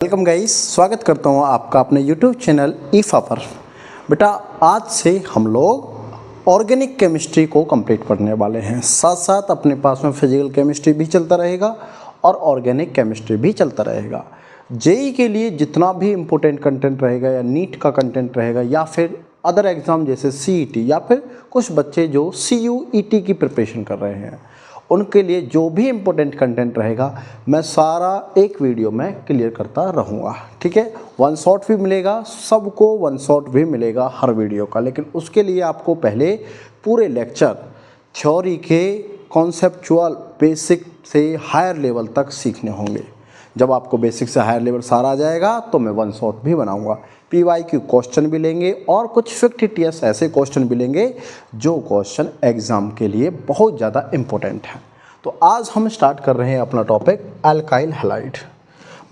Welcome guys, स्वागत करता हूँ आपका अपने YouTube चैनल ईफा पर। बेटा आज से हम लोग ऑर्गेनिक केमिस्ट्री को कंप्लीट करने वाले हैं। साथ साथ अपने पास में फिजिकल केमिस्ट्री भी चलता रहेगा और ऑर्गेनिक केमिस्ट्री भी चलता रहेगा। जेई के लिए जितना भी इम्पोर्टेंट कंटेंट रहेगा या नीट का कंटेंट रहेगा या फिर अदर एग्ज़ाम जैसे सीईटी या फिर कुछ बच्चे जो सीयूईटी की प्रिपरेशन कर रहे हैं, उनके लिए जो भी इम्पोर्टेंट कंटेंट रहेगा मैं सारा एक वीडियो में क्लियर करता रहूँगा। ठीक है, वन शॉट भी मिलेगा, सबको वन शॉट भी मिलेगा हर वीडियो का। लेकिन उसके लिए आपको पहले पूरे लेक्चर थ्योरी के कॉन्सेप्चुअल बेसिक से हायर लेवल तक सीखने होंगे। जब आपको बेसिक से हायर लेवल सारा आ जाएगा तो मैं वन शॉट भी बनाऊंगा। PYQ क्वेश्चन भी लेंगे और कुछ फिक्टिटियस ऐसे क्वेश्चन भी लेंगे जो क्वेश्चन एग्ज़ाम के लिए बहुत ज़्यादा इम्पोर्टेंट है। तो आज हम स्टार्ट कर रहे हैं अपना टॉपिक अल्काइल हैलाइड।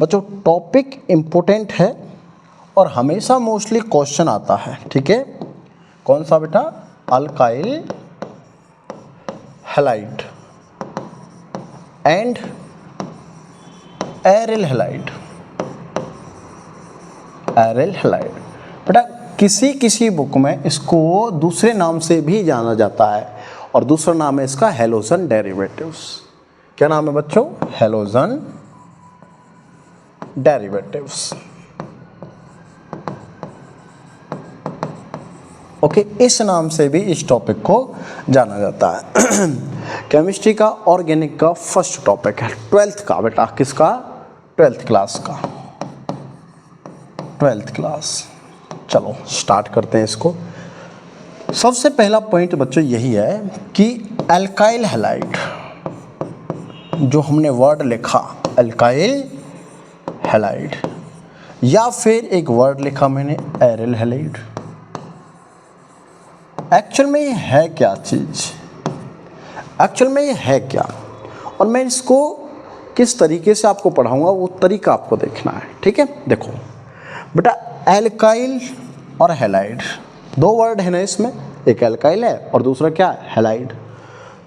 बच्चों टॉपिक इम्पोर्टेंट है और हमेशा मोस्टली क्वेश्चन आता है। ठीक है, कौन सा बेटा? Alkyl halide and aryl halide. Aryl halide बेटा किसी किसी बुक में इसको दूसरे नाम से भी जाना जाता है और दूसरा नाम है इसका हैलोजन डेरिवेटिव्स। क्या नाम है बच्चों? Halogen derivatives. ओके, इस नाम से भी इस टॉपिक को जाना जाता है। केमिस्ट्री का ऑर्गेनिक का फर्स्ट टॉपिक है 12th का बेटा। किसका? 12th क्लास का। 12th class. चलो स्टार्ट करते हैं इसको। सबसे पहला पॉइंट बच्चों यही है कि अल्काइल हैलाइड, जो हमने वर्ड लिखा अल्काइल हैलाइड, या फिर एक वर्ड लिखा मैंने एरिल हैलाइड, एक्चुअल में ये है क्या चीज़? एक्चुअल में ये है क्या और मैं इसको किस तरीके से आपको पढ़ाऊंगा वो तरीका आपको देखना है। ठीक है, देखो बेटा एल्काइल और हैलाइड दो वर्ड है ना इसमें, एक एल्काइल है और दूसरा क्या है? हैलाइड।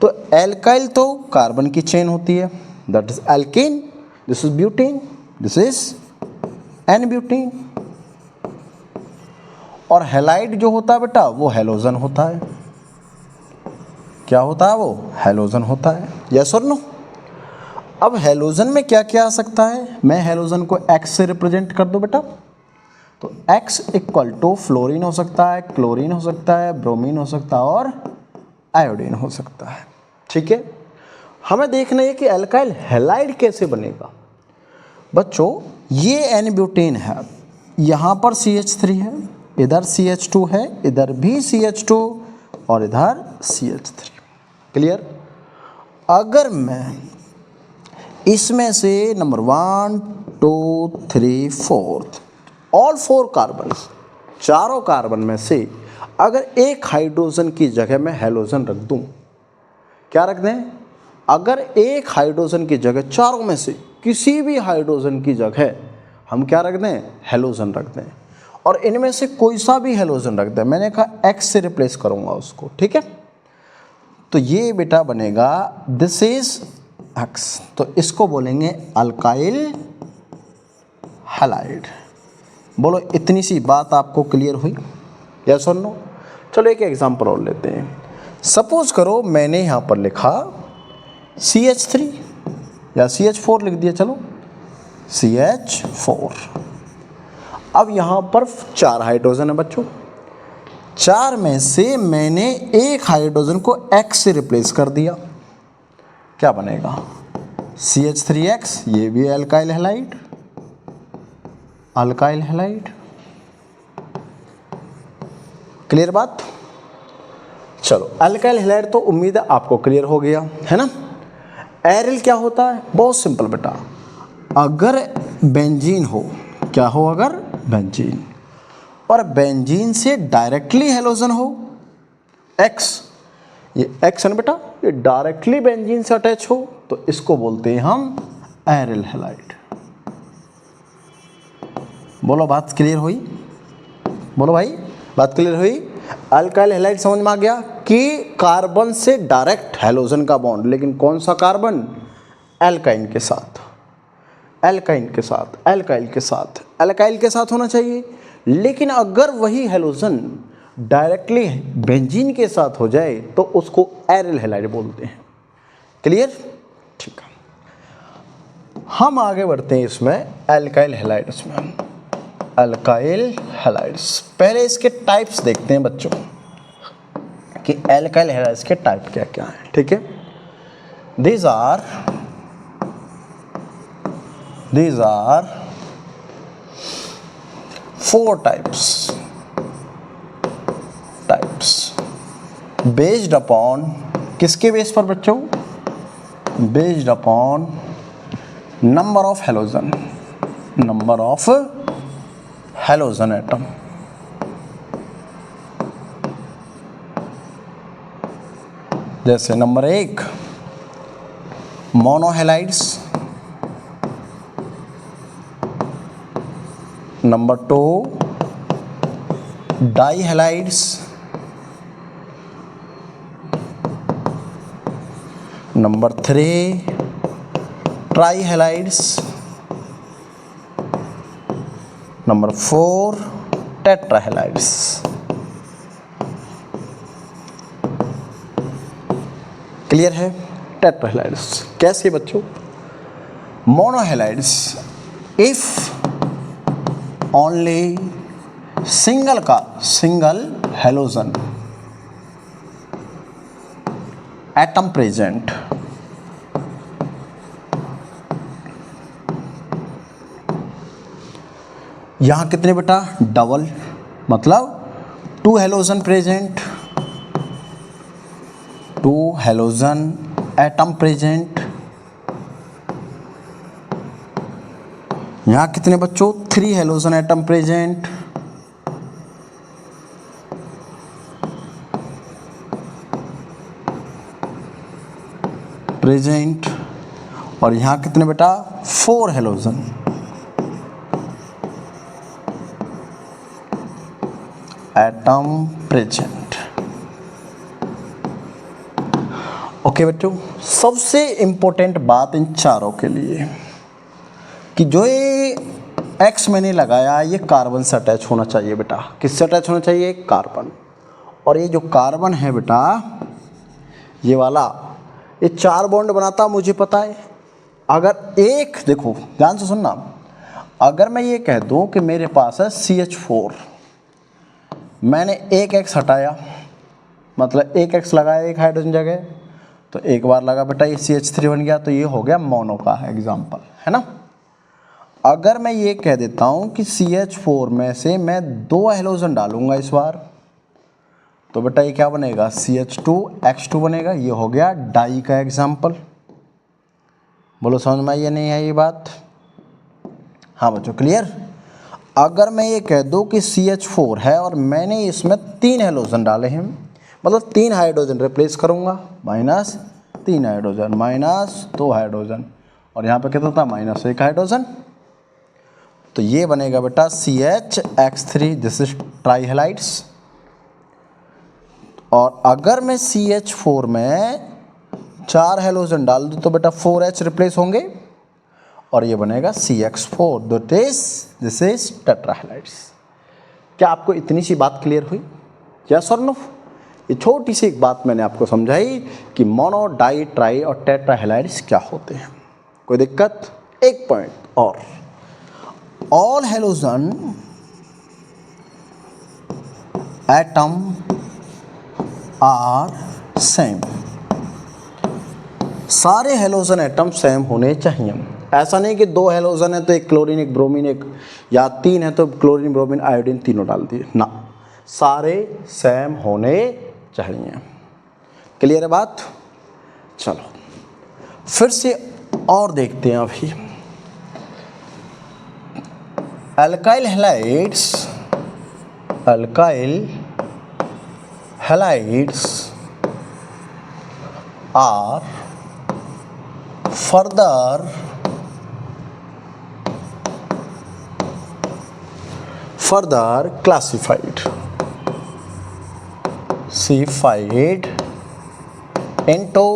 तो एल्काइल तो कार्बन की चेन होती है, that is alkane, this is butane, this is n butane. और हैलाइड जो होता है बेटा वो हैलोजन होता है। क्या होता है वो? हैलोजन होता है। यस और नो? अब हैलोजन में क्या क्या आ सकता है? मैं हैलोजन को X से रिप्रेजेंट कर दो बेटा, तो X इक्वल टू फ्लोरीन हो सकता है, क्लोरीन हो सकता है, ब्रोमीन हो सकता है और आयोडीन हो सकता है। ठीक है, हमें देखना है कि अल्काइल हैलाइड कैसे बनेगा। बच्चों ये एन ब्यूटेन है, यहाँ पर CH3 है, इधर CH2 है, इधर भी CH2 और इधर CH3। क्लियर? अगर मैं इसमें से नंबर 1 2 3 4 ऑल 4 कार्बन, चारों कार्बन में से अगर एक हाइड्रोजन की जगह में हैलोजन रख दूं, क्या रख दें? अगर एक हाइड्रोजन की जगह चारों में से किसी भी हाइड्रोजन की जगह हम क्या रख दें? हैलोजन रख दें। और इनमें से कोई सा भी हैलोजन रख दें, मैंने कहा X से रिप्लेस करूंगा उसको। ठीक है, तो ये बेटा बनेगा दिस इज X, तो इसको बोलेंगे अल्काइल हैलाइड। बोलो इतनी सी बात आपको क्लियर हुई? यस और नो? चलो एक एग्जांपल और लेते हैं। सपोज करो मैंने यहाँ पर लिखा CH3 या CH4 लिख दिया, चलो CH4। अब यहाँ पर 4 हाइड्रोजन है बच्चों, 4 में से मैंने एक हाइड्रोजन को X से रिप्लेस कर दिया, क्या बनेगा? CH3X। ये भी alkyl halide, alkyl halide. Clear बात? चलो अल्काइल हैलाइड तो उम्मीद है आपको क्लियर हो गया है ना। एरिल क्या होता है? बहुत सिंपल बेटा, अगर बेंजीन हो, क्या हो? अगर बेंजीन, और बेंजीन से डायरेक्टली हैलोजन हो X, ये X है ना बेटा, ये डायरेक्टली बेंजीन से अटैच हो तो इसको बोलते हैं हम एरिल हैलाइड। बोलो बात क्लियर हुई? बोलो भाई बात क्लियर हुई? अल्काइल हैलाइड समझ में आ गया कि कार्बन से डायरेक्ट हैलोजन का बॉन्ड, लेकिन कौन सा कार्बन? एल्काइन के साथ। एल्काइन के साथ, एल्काइल के साथ, एल्काइल के साथ होना चाहिए। लेकिन अगर वही हेलोजन डायरेक्टली बेंजीन के साथ हो जाए तो उसको एरिल हैलाइड बोलते हैं। क्लियर? ठीक है, हम आगे बढ़ते हैं इसमें एल्काइल हैलाइड्स में। एल्काइल हैलाइड्स, पहले इसके टाइप्स देखते हैं बच्चों कि एल्काइल हैलाइड्स के टाइप क्या क्या हैं। ठीक है, these are 4 types based upon, किसके बेस पर बच्चों? based upon number of halogen atom। जैसे number 1 monohalides, number 2 dihalides, number 3 trihalides, number 4 tetrahalides. Clear है? टेट्राहेलाइड्स कैसे बच्चों? Monohalides, if only single halogen atom present, यहां कितने बेटा? डबल, मतलब 2 halogen present, 2 halogen atom present. यहां कितने बच्चों? 3 हेलोजन एटम प्रेजेंट, और यहां कितने बेटा? 4 हेलोजन एटम प्रेजेंट। ओके बच्चों, सबसे इंपॉर्टेंट बात इन चारों के लिए कि जो ये एक्स मैंने लगाया ये कार्बन से अटैच होना चाहिए बेटा। किससे अटैच होना चाहिए? कार्बन। और ये जो कार्बन है बेटा, ये वाला, ये 4 बॉन्ड बनाता, मुझे पता है। अगर एक, देखो ध्यान से सुनना, अगर मैं ये कह दूं कि मेरे पास है CH4, मैंने एक एक्स हटाया, मतलब एक एक्स लगाया एक हाइड्रोजन जगह, तो एक बार लगा बेटा ये CH3 बन गया, तो ये हो गया मोनो का एग्जाम्पल, है ना। अगर मैं ये कह देता हूं कि CH4 में से मैं 2 हेलोजन डालूंगा इस बार, तो बेटा ये क्या बनेगा? CH2X2 बनेगा। ये हो गया डाई का एग्जाम्पल। बोलो समझ में आई या नहीं है ये बात? हाँ बच्चों, क्लियर? अगर मैं ये कह दूं कि CH4 है और मैंने इसमें 3 हेलोजन डाले हैं, मतलब 3 हाइड्रोजन रिप्लेस करूंगा, -3 हाइड्रोजन, -2 हाइड्रोजन, और यहाँ पे कितना था? -1 हाइड्रोजन। तो ये बनेगा बेटा CHX3, दिस इज ट्राईहेलाइड्स। और अगर मैं CH4 में 4 हेलोजन डाल दूँ तो बेटा 4H रिप्लेस होंगे, और ये बनेगा CX4, दिस इज टेट्राहेलाइड्स। क्या आपको इतनी सी बात क्लियर हुई? यस और नो? ये छोटी सी एक बात मैंने आपको समझाई कि मोनो, डाई, ट्राई और टेट्राहेलाइड्स क्या होते हैं। कोई दिक्कत? एक पॉइंट और, all halogen atom are same, सारे हेलोजन एटम सेम होने चाहिए। ऐसा नहीं कि 2 हेलोजन है तो एक क्लोरीन एक ब्रोमीन एक, या 3 है तो क्लोरीन ब्रोमीन आयोडीन तीनों डाल दिए ना, सारे सेम होने चाहिए। क्लियर है बात? चलो फिर से और देखते हैं अभी। Alkyl halides are further classified into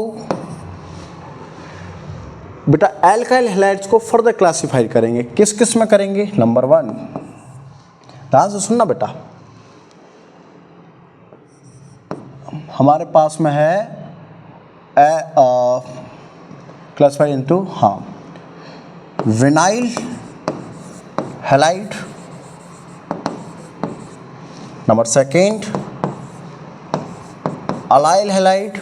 बेटा एल्काइल हैलाइड्स को फर्दर क्लासिफाई करेंगे, किस किस में करेंगे? नंबर 1, ध्यान से सुनना बेटा, हमारे पास में है classify into vinyl halide, number 2 allyl halide,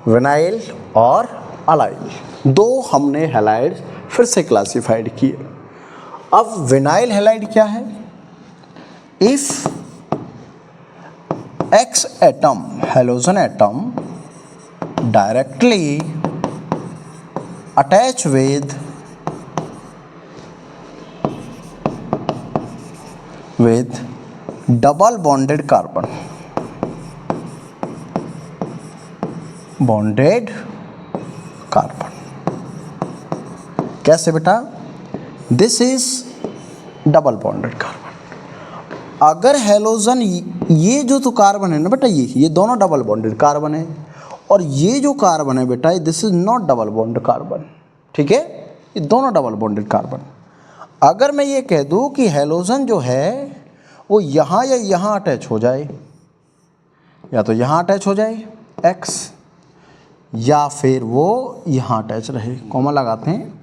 vinyl और अलाइल, 2 हमने हैलाइड फिर से क्लासिफाइड किए। अब विनाइल हैलाइड क्या है? If X atom, halogen atom directly attach with double bonded carbon, bonded carbon, कैसे बेटा? This is double bonded carbon. अगर हैलोजन, ये जो तो कार्बन है ना बेटा, ये दोनों डबल बॉन्डेड कार्बन है, और ये जो कार्बन है बेटा, this is not double bonded carbon, ठीक है, ये दोनों डबल बॉन्डेड कार्बन। अगर मैं ये कह दूं कि हैलोजन जो है वो यहाँ या यहाँ अटैच हो जाए, या तो यहाँ अटैच हो जाए X, या फिर वो यहाँ अटैच रहे, कॉमा लगाते हैं,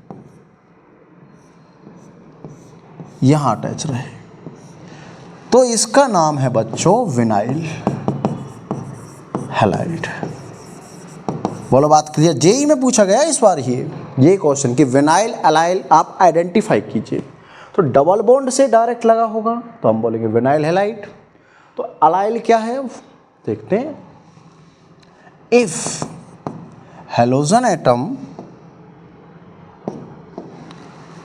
यहाँ अटैच रहे, तो इसका नाम है बच्चों विनाइल हैलाइड। बोलो बात क्लियर? जेई में पूछा गया इस बार ये क्वेश्चन कि विनाइल अलाइल आप आइडेंटिफाई कीजिए, तो डबल बॉन्ड से डायरेक्ट लगा होगा तो हम बोलेंगे विनाइल हैलाइड। तो अलाइल क्या है देखते हैं। If halogen atom,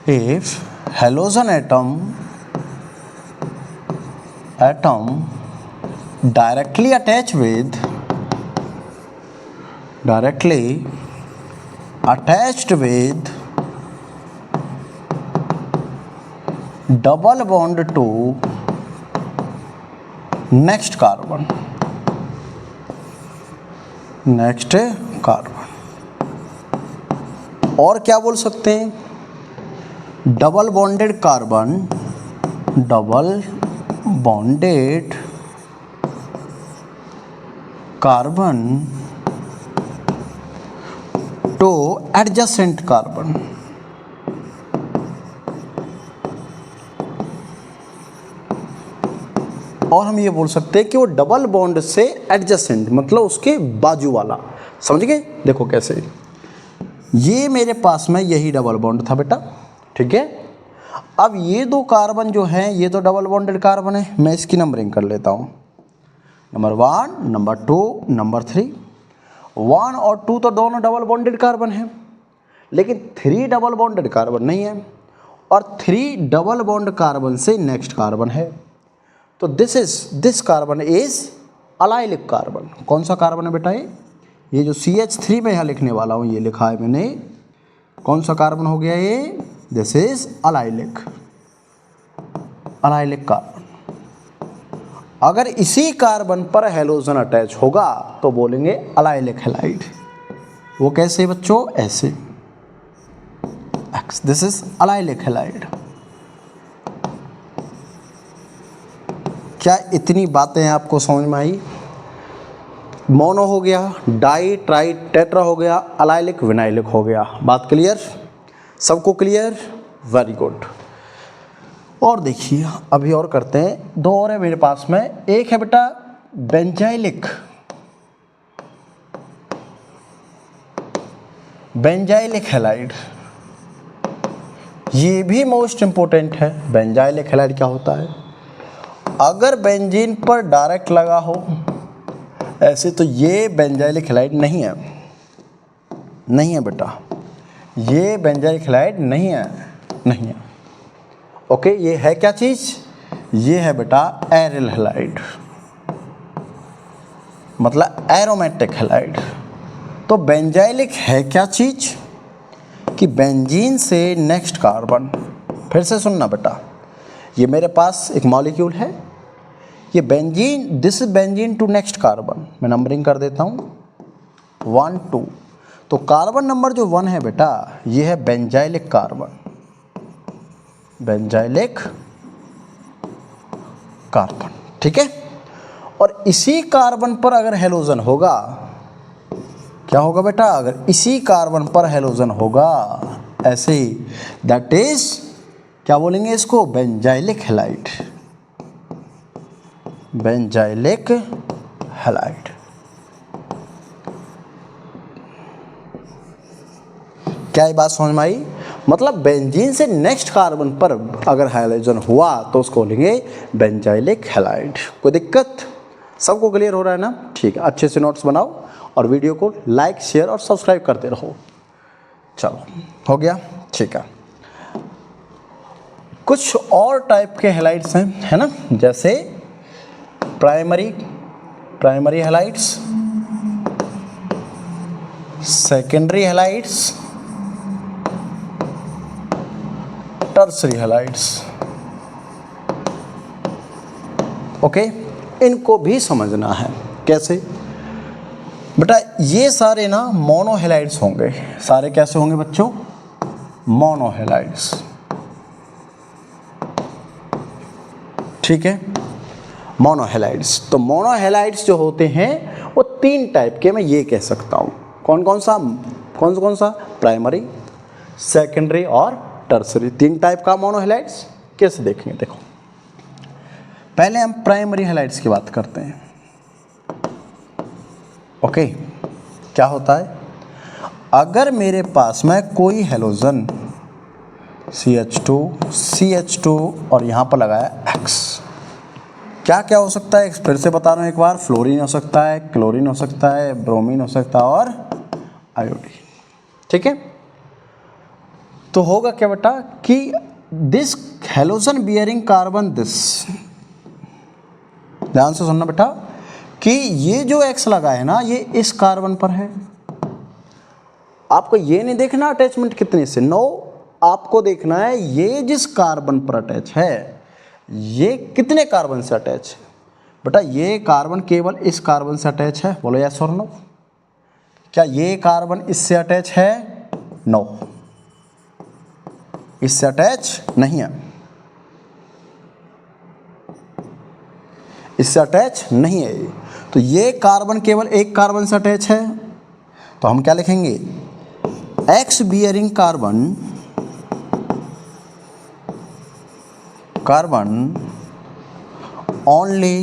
if halogen atom directly attached with double bond to next carbon, और क्या बोल सकते हैं? Double bonded carbon two adjacent carbon, और हम ये बोल सकते हैं कि वो डबल बॉन्ड से एडजेसेंट मतलब उसके बाजू वाला, समझ गए? देखो कैसे, ये मेरे पास में यही डबल बॉन्ड था बेटा, ठीक है। अब ये 2 कार्बन जो हैं ये तो डबल बॉन्डेड कार्बन है, मैं इसकी नंबरिंग कर लेता हूँ, नंबर 1, नंबर 2, नंबर 3। 1 और 2 तो दोनों डबल बॉन्डेड कार्बन हैं, लेकिन 3 डबल बॉन्डेड कार्बन नहीं है, और 3 डबल बॉन्ड कार्बन से नेक्स्ट कार्बन है, तो this carbon is allylic carbon. कौन सा कार्बन है बेटा? ये जो CH3 में यहाँ लिखने वाला हूँ, ये लिखा है मैंने, कौन सा कार्बन हो गया ये? This is allylic carbon. अगर इसी कार्बन पर हैलोजन अटैच होगा तो बोलेंगे अलाइलिक हैलाइड। वो कैसे बच्चों? ऐसे, X, this is allylic halide. क्या इतनी बातें आपको समझ में आई? मोनो हो गया, डाई ट्राई टेट्रा हो गया, अलाइलिक विनाइलिक हो गया। बात क्लियर? सबको क्लियर? Very good. और देखिए अभी और करते हैं, 2 और है मेरे पास में। एक है बेटा बेंजाइलिक हैलाइड, ये भी मोस्ट इंपॉर्टेंट है। बेंजाइलिक हैलाइड क्या होता है? अगर बेंजीन पर डायरेक्ट लगा हो ऐसे, तो ये बेंजाइलिक हैलाइड नहीं है बेटा, ये बेंजाइलिक हैलाइड नहीं है। ओके, ये है क्या चीज़? ये है बेटा एरिल हैलाइड, मतलब एरोमेटिक हैलाइड। तो बेंजाइलिक है क्या चीज़? कि बेंजीन से नेक्स्ट कार्बन। फिर से सुनना बेटा, ये मेरे पास एक मॉलिक्यूल है, ये benzene, this is benzene to next carbon, मैं नंबरिंग कर देता हूँ 1 2। तो कार्बन नंबर जो 1 है बेटा, ये है बेंजाइलिक कार्बन, बेंजाइलिक कार्बन, ठीक है। और इसी कार्बन पर अगर हेलोजन होगा, क्या होगा बेटा, अगर इसी कार्बन पर हेलोजन होगा ऐसे ही, दैट इज क्या बोलेंगे इसको, बेंजाइलिक हैलाइड, बेंजाइलिक हैलाइड। क्या ये बात समझ में आई? मतलब बेंजीन से नेक्स्ट कार्बन पर अगर हाइड्रोजन हुआ तो उसको बोलेंगे बेंजाइलिक हैलाइड। कोई दिक्कत? सबको क्लियर हो रहा है ना? ठीक है, अच्छे से नोट्स बनाओ और वीडियो को लाइक शेयर और सब्सक्राइब करते रहो। चलो हो गया, ठीक है। कुछ और टाइप के हैलाइड्स हैं, है ना, जैसे primary halides, secondary halides, tertiary halides. Okay, इनको भी समझना है। कैसे बेटा? ये सारे ना मोनोहैलाइड्स होंगे। सारे कैसे होंगे बच्चों? मोनोहैलाइड्स, ठीक है, मोनोहैलाइड्स। तो मोनोहैलाइड्स जो होते हैं वो 3 टाइप के मैं ये कह सकता हूँ। कौन कौन सा? प्राइमरी, सेकेंडरी और टर्सरी, 3 टाइप का मोनोहैलाइड्स। कैसे देखेंगे? देखो, पहले हम प्राइमरी हैलाइड्स की बात करते हैं। ओके, क्या होता है? अगर मेरे पास में कोई हैलोजन CH2 और यहाँ पर लगाया X, क्या क्या हो सकता है? फिर से बता रहा हूँ एक बार, फ्लोरीन हो सकता है, क्लोरीन हो सकता है, ब्रोमीन हो सकता है और आयोडीन, ठीक है। तो होगा क्या बेटा कि this halogen bearing carbon, this, ध्यान से सुनना बेटा, कि ये जो X लगा है ना, ये इस कार्बन पर है। आपको ये नहीं देखना अटैचमेंट कितने से, नो, आपको देखना है ये जिस कार्बन पर अटैच है ये कितने कार्बन से अटैच है। बेटा ये कार्बन केवल इस कार्बन से अटैच है, बोलो यस और नो। क्या ये कार्बन इससे अटैच है? नो, इससे अटैच नहीं है, इससे अटैच नहीं है। तो ये कार्बन केवल एक कार्बन से अटैच है, तो हम क्या लिखेंगे? X bearing carbon only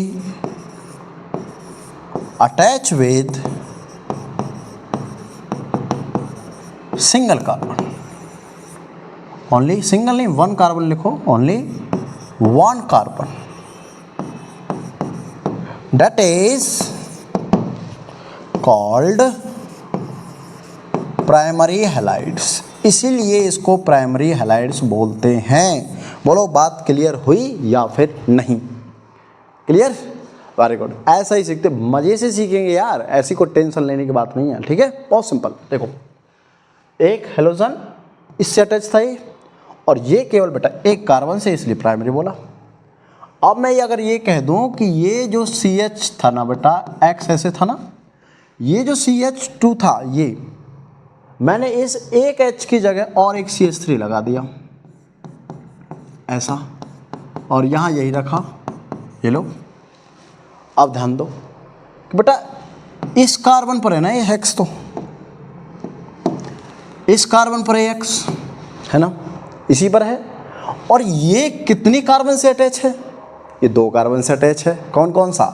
attach with single carbon, only single नहीं, 1 कार्बन लिखो, only 1 carbon, that is called primary halides. इसीलिए इसको प्राइमरी हैलाइड्स बोलते हैं। बोलो बात क्लियर हुई या फिर नहीं? क्लियर? Very good. ऐसा ही सीखते, मजे से सीखेंगे यार, ऐसी कोई टेंशन लेने की बात नहीं है, ठीक है, बहुत सिंपल। देखो, एक हैलोजन इससे अटैच था ये, और ये केवल बेटा एक कार्बन से, इसलिए प्राइमरी बोला। अब मैं अगर ये कह दूं कि ये जो CH था ना बेटा, X ऐसे था ना, ये जो CH2 था, ये मैंने इस एक H की जगह और एक CH3 लगा दिया ऐसा, और यहाँ यही रखा, ये लो। अब ध्यान दो कि बेटा इस कार्बन पर है ना ये X, तो इस कार्बन पर है X, है ना, इसी पर है। और ये कितनी कार्बन से अटैच है? ये 2 कार्बन से अटैच है। कौन कौन सा?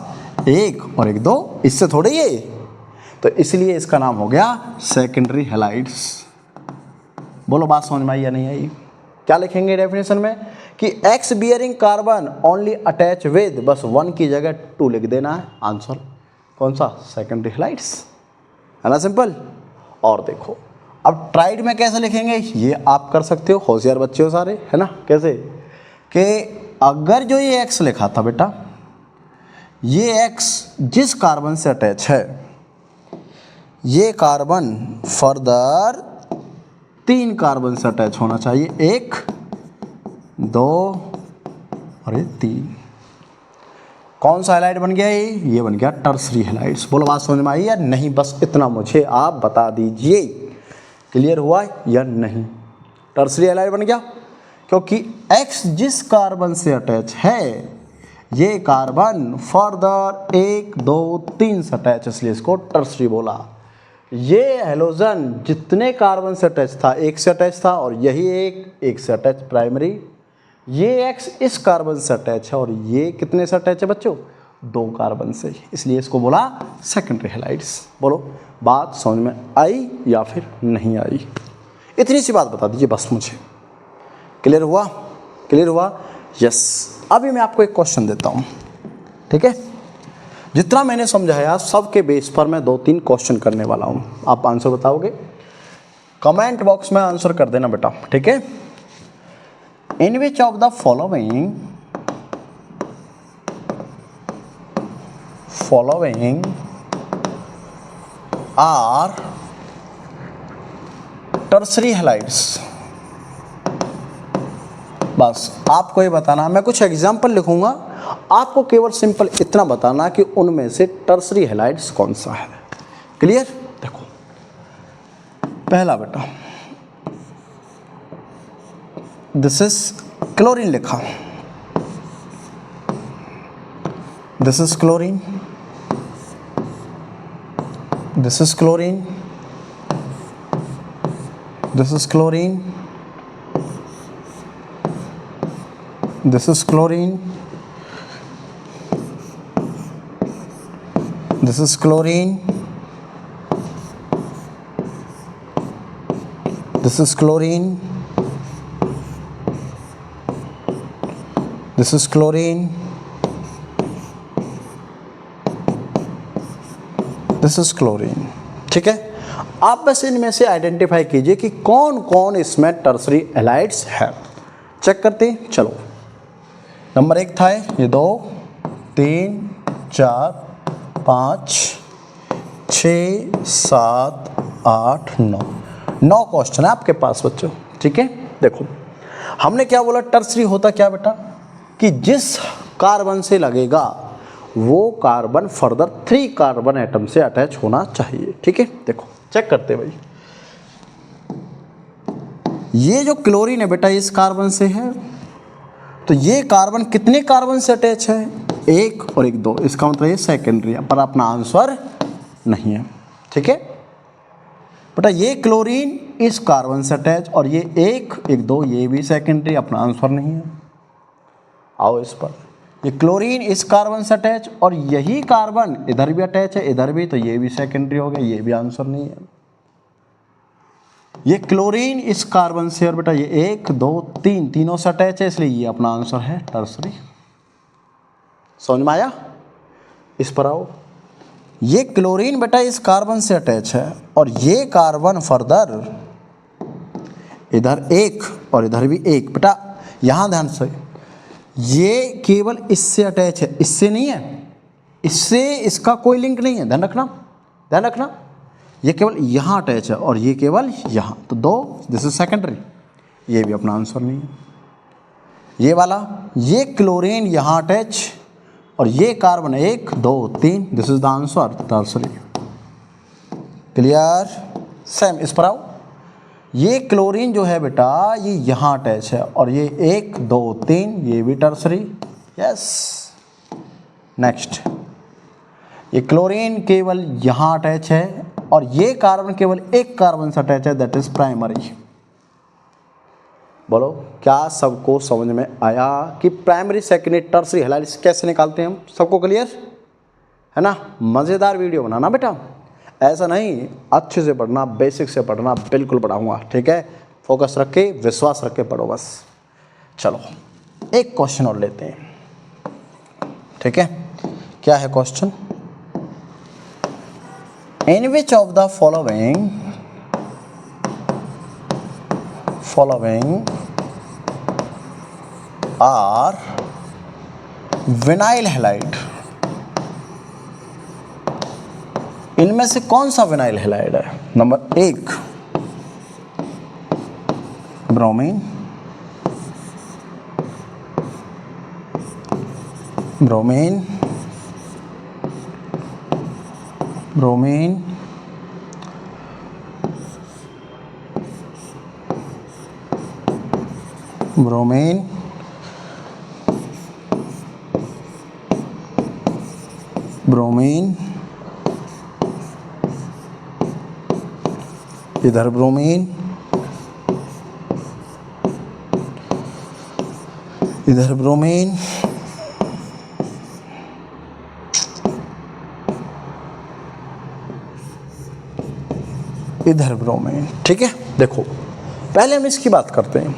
1 और 1 2, इससे थोड़े ये। तो इसलिए इसका नाम हो गया सेकेंडरी हैलाइड्स। बोलो बात समझ में आई या नहीं आई? क्या लिखेंगे डेफिनेशन में कि X bearing carbon only attach with, बस 1 की जगह 2 लिख देना है, आंसर कौन सा? सेकेंडरी हैलाइड्स, है ना, सिंपल। और देखो अब ट्राइड में कैसे लिखेंगे, ये आप कर सकते हो, होशियार बच्चे हो सारे, है ना। कैसे कि अगर जो ये X लिखा था बेटा, ये X जिस कार्बन से अटैच है, ये कार्बन फर्दर 3 कार्बन से अटैच होना चाहिए, 1 2 और ये 3। कौन सा हैलाइड बन गया ये बन गया टर्सरी हैलाइड्स। बोलो बात समझ में आई या नहीं, बस इतना मुझे आप बता दीजिए, क्लियर हुआ या नहीं। टर्सरी हैलाइड बन गया क्योंकि X जिस कार्बन से अटैच है ये कार्बन फर्दर 1 2 3 से अटैच, इसलिए इसको टर्सरी बोला। ये हैलोजन जितने कार्बन से अटैच था, एक से अटैच था और यही एक से अटैच प्राइमरी। ये X इस कार्बन से अटैच है और ये कितने से अटैच है बच्चों, 2 कार्बन से, इसलिए इसको बोला सेकेंडरी हैलाइड्स। बोलो बात समझ में आई या फिर नहीं आई, इतनी सी बात बता दीजिए बस मुझे। क्लियर हुआ, क्लियर हुआ, यस। अभी मैं आपको एक क्वेश्चन देता हूँ, ठीक है। जितना मैंने समझाया सबके बेस पर मैं 2-3 क्वेश्चन करने वाला हूँ, आप आंसर बताओगे, कमेंट बॉक्स में आंसर कर देना बेटा, ठीक है। In which of the following are tertiary halides, बस आपको ये बताना, मैं कुछ एग्जाम्पल लिखूंगा, आपको केवल सिंपल इतना बताना कि उनमें से टर्सरी हैलाइड्स कौन सा है। क्लियर, देखो पहला बेटा दिस इज क्लोरीन लिखा, this is chlorine, this is chlorine, this is chlorine, this is chlorine, this is chlorine, this is chlorine, this is chlorine, this is chlorine, ठीक है। आप बस इनमें से आइडेंटिफाई कीजिए कि कौन कौन इसमें टर्सरी हैलाइड्स है, चेक करते हैं। चलो नंबर 1 था ये 2 3 4 5 6 7 8 9 क्वेश्चन है आपके पास बच्चों, ठीक है। देखो हमने क्या बोला, टर्सरी होता क्या बेटा, कि जिस कार्बन से लगेगा वो कार्बन फर्दर 3 कार्बन एटम से अटैच होना चाहिए, ठीक है। देखो चेक करते भाई, ये जो क्लोरीन है बेटा इस कार्बन से है, तो ये कार्बन कितने कार्बन से अटैच है, 1 और 1 2, इसका मतलब ये सेकेंडरी है, पर अपना आंसर नहीं है, ठीक है बेटा। ये क्लोरीन इस कार्बन से अटैच और ये 1 1 2 ये भी सेकेंडरी, अपना आंसर नहीं है। आओ इस पर, ये क्लोरीन इस कार्बन से अटैच और यही कार्बन इधर भी अटैच है, इधर भी, तो ये भी सेकेंडरी हो गया, ये भी आंसर नहीं है। ये क्लोरीन इस कार्बन से और बेटा ये 1 2 3 तीनों से अटैच है, इसलिए ये अपना आंसर है टर्सरी। समझ में आया, इस पर आओ। ये क्लोरीन बेटा इस कार्बन से अटैच है और ये कार्बन फर्दर इधर 1 और इधर भी 1, बेटा यहां ध्यान से, ये केवल इससे अटैच है, इससे नहीं है, इससे इसका कोई लिंक नहीं है, ध्यान रखना, ध्यान रखना। ये केवल यहाँ अटैच है और ये केवल यहाँ, तो 2 दिस इज सेकेंडरी, ये भी अपना आंसर नहीं है। ये वाला, ये क्लोरीन यहाँ अटैच और ये carbon 1 2 3, this is the answer tertiary. Clear, same इस पर आओ। ये क्लोरीन जो है बेटा ये यहाँ अटैच है और ये 1 2 3 ये भी टर्सरी, यस। नेक्स्ट, ये क्लोरीन केवल यहाँ अटैच है और ये कार्बन केवल 1 कार्बन से अटैच है, दैट इज प्राइमरी। बोलो क्या सबको समझ में आया कि प्राइमरी सेकेंडरी टर्सरी हैलाइड्स कैसे निकालते हैं हम, सबको क्लियर है ना। मज़ेदार वीडियो बनाना बेटा, ऐसा नहीं अच्छे से पढ़ना, बेसिक से पढ़ना, बिल्कुल पढ़ाऊँगा, ठीक है। फोकस रख के, विश्वास रख के पढ़ो बस। चलो एक क्वेश्चन और लेते हैं, ठीक है। क्या है question, in which of the following are vinyl halide, इनमें से कौन सा विनाइल हैलाइड है। Number 1 bromine, bromine, bromine, bromine, bromine, इधर ब्रोमीन, इधर ब्रोमीन, इधर ब्रोमीन। ठीक है, देखो पहले हम इसकी बात करते हैं।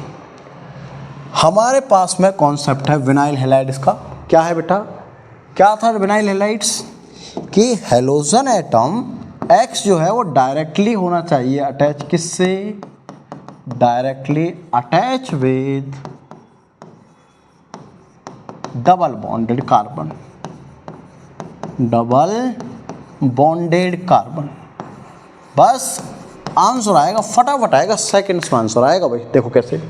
हमारे पास में कॉन्सेप्ट है विनाइल हैलाइड्स का। क्या है बेटा, क्या था विनाइल हैलाइड्स कि हैलोजन एटम X जो है वो डायरेक्टली होना चाहिए अटैच, किससे, directly attach with double bonded carbon, double bonded carbon. बस आंसर आएगा, फटाफट आएगा, सेकंड्स में आंसर आएगा भाई। देखो कैसे,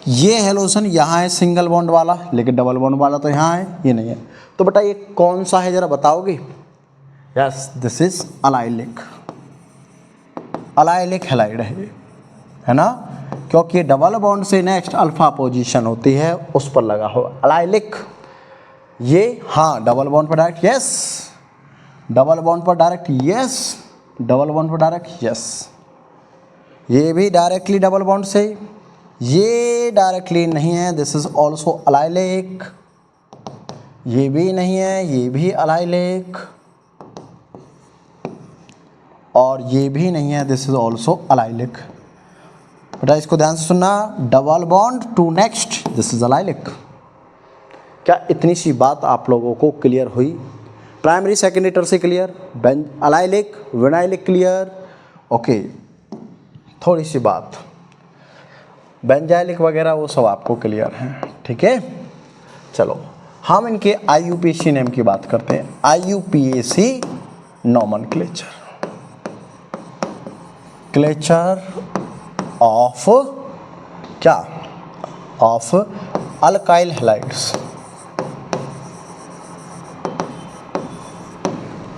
ये हैलोजन यहाँ है सिंगल बॉन्ड वाला, लेकिन डबल बॉन्ड वाला तो यहाँ है, ये नहीं है। तो बेटा ये कौन सा है जरा बताओगे? Yes, this is allylic, allylic halide है ना, क्योंकि ये डबल बॉन्ड से नेक्स्ट अल्फा पोजीशन होती है उस पर लगा हो अलाइलिक। ये हाँ डबल बॉन्ड पर डायरेक्ट, यस, डबल बॉन्ड पर डायरेक्ट, यस, डबल बॉन्ड पर डायरेक्ट, यस। ये भी डायरेक्टली डबल बॉन्ड से, ये डायरेक्टली नहीं है, दिस इज ऑल्सो अलाइलिक। ये भी नहीं है, ये भी अलाइलिक, और ये भी नहीं है, दिस इज ऑल्सो अलाइलिक। बेटा इसको ध्यान से सुनना, double bond to next, this is allylic. क्या इतनी सी बात आप लोगों को क्लियर हुई? Primary secondary tertiary clear, allylic vinylic clear, okay. थोड़ी सी बात बेंजाइलिक वगैरह वो सब आपको क्लियर है, ठीक है। चलो हम इनके IUPAC नेम की बात करते हैं। IUPAC नॉमेनक्लेचर, क्लेचर ऑफ क्या, ऑफ अल्काइल हैलाइड्स।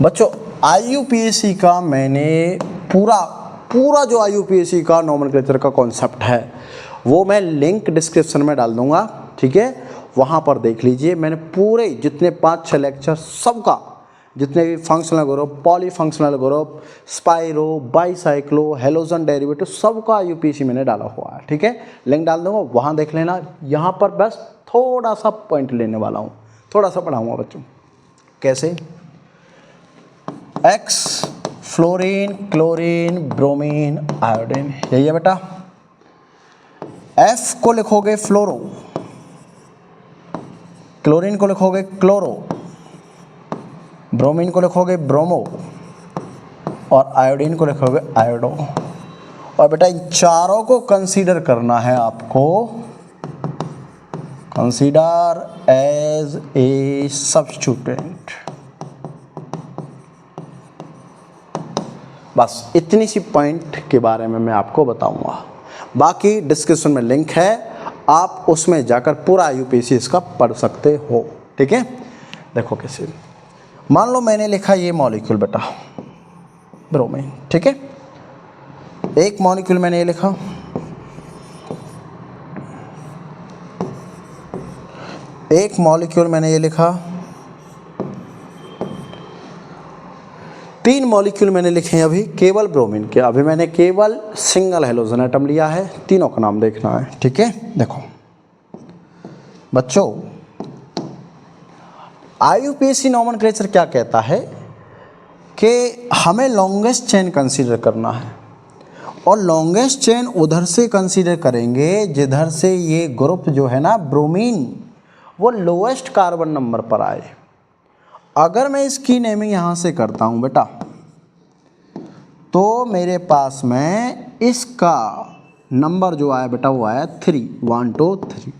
बच्चों IUPAC का मैंने पूरा जो IUPAC का नॉमेनक्लेचर का कॉन्सेप्ट है वो मैं लिंक डिस्क्रिप्शन में डाल दूंगा, ठीक है, वहाँ पर देख लीजिए। मैंने पूरे जितने 5-6 लेक्चर सबका, जितने भी functional group, polyfunctional group, spiro, bicyclo, halogen derivative, सबका IUPAC मैंने डाला हुआ है, ठीक है। लिंक डाल दूंगा, वहाँ देख लेना। यहाँ पर बस थोड़ा सा पॉइंट लेने वाला हूँ, थोड़ा सा पढ़ाऊँगा बच्चों। कैसे? X fluorine, chlorine, bromine, iodine, यही है बेटा। F को लिखोगे फ्लोरो, क्लोरीन को लिखोगे क्लोरो, ब्रोमीन को लिखोगे ब्रोमो, और आयोडीन को लिखोगे आयोडो। और बेटा इन चारों को कंसीडर करना है आपको, कंसीडर एज ए सब्स्टिट्यूएंट। बस इतनी सी पॉइंट के बारे में मैं आपको बताऊंगा, बाकी डिस्क्रिप्शन में लिंक है, आप उसमें जाकर पूरा IUPAC इसका पढ़ सकते हो, ठीक है। देखो कैसे, मान लो मैंने लिखा ये मॉलिक्यूल बेटा ब्रोमीन, ठीक है, एक मॉलिक्यूल मैंने ये लिखा, एक मॉलिक्यूल मैंने ये लिखा, 3 मॉलिक्यूल मैंने लिखे हैं अभी केवल ब्रोमीन के। अभी मैंने केवल सिंगल हैलोजन एटम लिया है, तीनों का नाम देखना है, ठीक है। देखो बच्चों IUPAC नॉमेनक्लेचर क्या कहता है कि हमें लॉन्गेस्ट चेन कंसीडर करना है, और लॉन्गेस्ट चेन उधर से कंसीडर करेंगे जिधर से ये ग्रुप जो है ना ब्रोमीन वो लोएस्ट कार्बन नंबर पर आए। अगर मैं इसकी नेमिंग यहाँ से करता हूँ बेटा, तो मेरे पास में इसका नंबर जो आया बेटा वो आया 3, 1 2 3।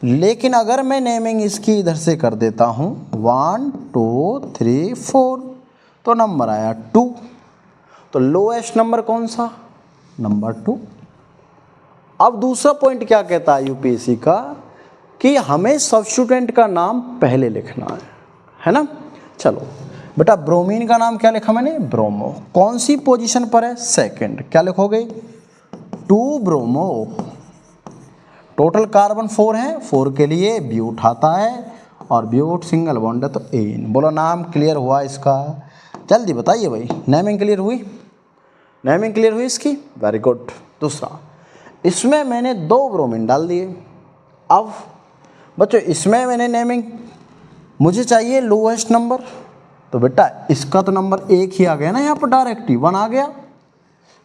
लेकिन अगर मैं नेमिंग इसकी इधर से कर देता हूँ 1 2 3 4, तो नंबर आया 2। तो लोएस्ट नंबर कौन सा? नंबर 2। अब दूसरा पॉइंट क्या कहता है IUPAC का कि हमें सब्स्टिट्यूएंट का नाम पहले लिखना है ना। चलो बेटा ब्रोमीन का नाम क्या लिखा मैंने, ब्रोमो। कौन सी पोजीशन पर है, सेकंड। क्या लिखोगे, 2 ब्रोमो। टोटल कार्बन 4 है, 4 के लिए ब्यूट आता है और ब्यूट सिंगल बॉन्ड है तो एन। बोलो नाम क्लियर हुआ इसका, जल्दी बताइए भाई। नेमिंग क्लियर हुई, नेमिंग क्लियर हुई इसकी, वेरी गुड। दूसरा, इसमें मैंने 2 ब्रोमीन डाल दिए। अब बच्चों इसमें मैंने नेमिंग, मुझे चाहिए लोएस्ट नंबर, तो बेटा इसका तो नंबर 1 ही आ गया ना यहाँ पर, डायरेक्ट ही 1 आ गया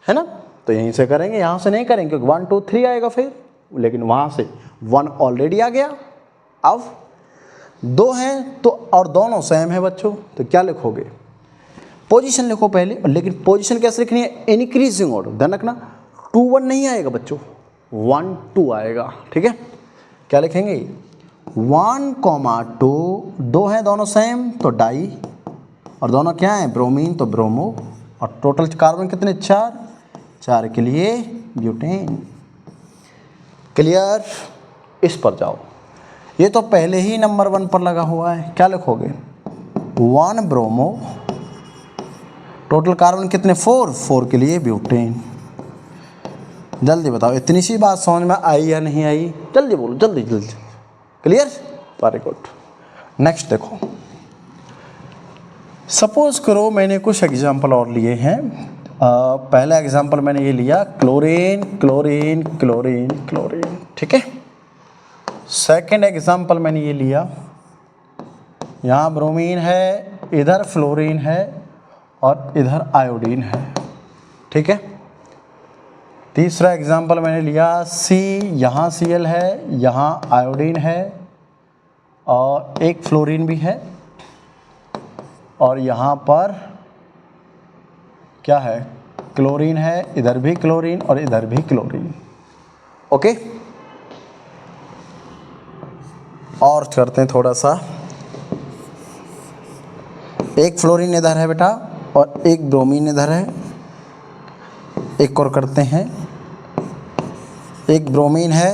है ना, तो यहीं से करेंगे, यहाँ से नहीं करेंगे क्योंकि 1 2 3 आएगा फिर, लेकिन वहाँ से 1 ऑलरेडी आ गया। अब 2 हैं तो और दोनों सेम है बच्चों, तो क्या लिखोगे, पोजीशन लिखो पहले, लेकिन पोजीशन कैसे लिखनी है, इंक्रीजिंग ऑर्डर। ध्यान रखना 2 1 नहीं आएगा बच्चों, 1 2 आएगा, ठीक है। क्या लिखेंगे, 1 2, 2 हैं दोनों सेम तो डाई, और दोनों क्या हैं, ब्रोमीन तो ब्रोमो, और टोटल कार्बन कितने, 4, 4 के लिए ब्यूटेन। क्लियर, इस पर जाओ। ये तो पहले ही नंबर 1 पर लगा हुआ है, क्या लिखोगे, 1 ब्रोमो, टोटल कार्बन कितने, 4, 4 के लिए ब्यूटेन। जल्दी बताओ, इतनी सी बात समझ में आई या नहीं आई, जल्दी बोलो, जल्दी जल्दी। Clear, very good. नेक्स्ट देखो, सपोज करो मैंने कुछ एग्जाम्पल और लिए हैं। पहला एग्जाम्पल मैंने ये लिया, क्लोरीन क्लोरीन क्लोरीन क्लोरीन, ठीक है। सेकंड एग्जाम्पल मैंने ये लिया, यहाँ ब्रोमीन है, इधर फ्लोरीन है और इधर आयोडीन है, ठीक है। तीसरा एग्जाम्पल मैंने लिया, सी, यहाँ Cl है, यहाँ आयोडीन है और एक फ्लोरीन भी है, और यहाँ पर क्या है, क्लोरीन है, इधर भी क्लोरीन और इधर भी क्लोरीन, ओके। और करते हैं थोड़ा सा, एक फ्लोरीन इधर है बेटा और एक ब्रोमीन इधर है। एक और करते हैं, एक ब्रोमीन है,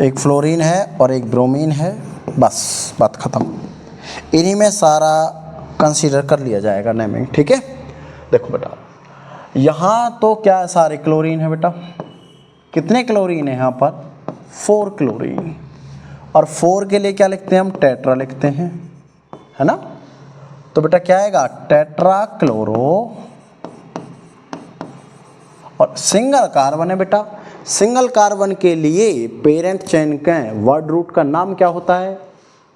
एक फ्लोरीन है और एक ब्रोमीन है, बस बात ख़त्म। इन्हीं में सारा कंसीडर कर लिया जाएगा नेमिंग, ठीक है। देखो बेटा यहाँ तो क्या सारे क्लोरीन है बेटा, कितने क्लोरीन है यहाँ पर, 4 क्लोरीन, और 4 के लिए क्या लिखते हैं हम, टेट्रा लिखते हैं, है ना। तो बेटा क्या आएगा, टेट्रा क्लोरो, और सिंगल कार्बन है बेटा, सिंगल कार्बन के लिए पेरेंट चेन का वर्ड रूट का नाम क्या होता है,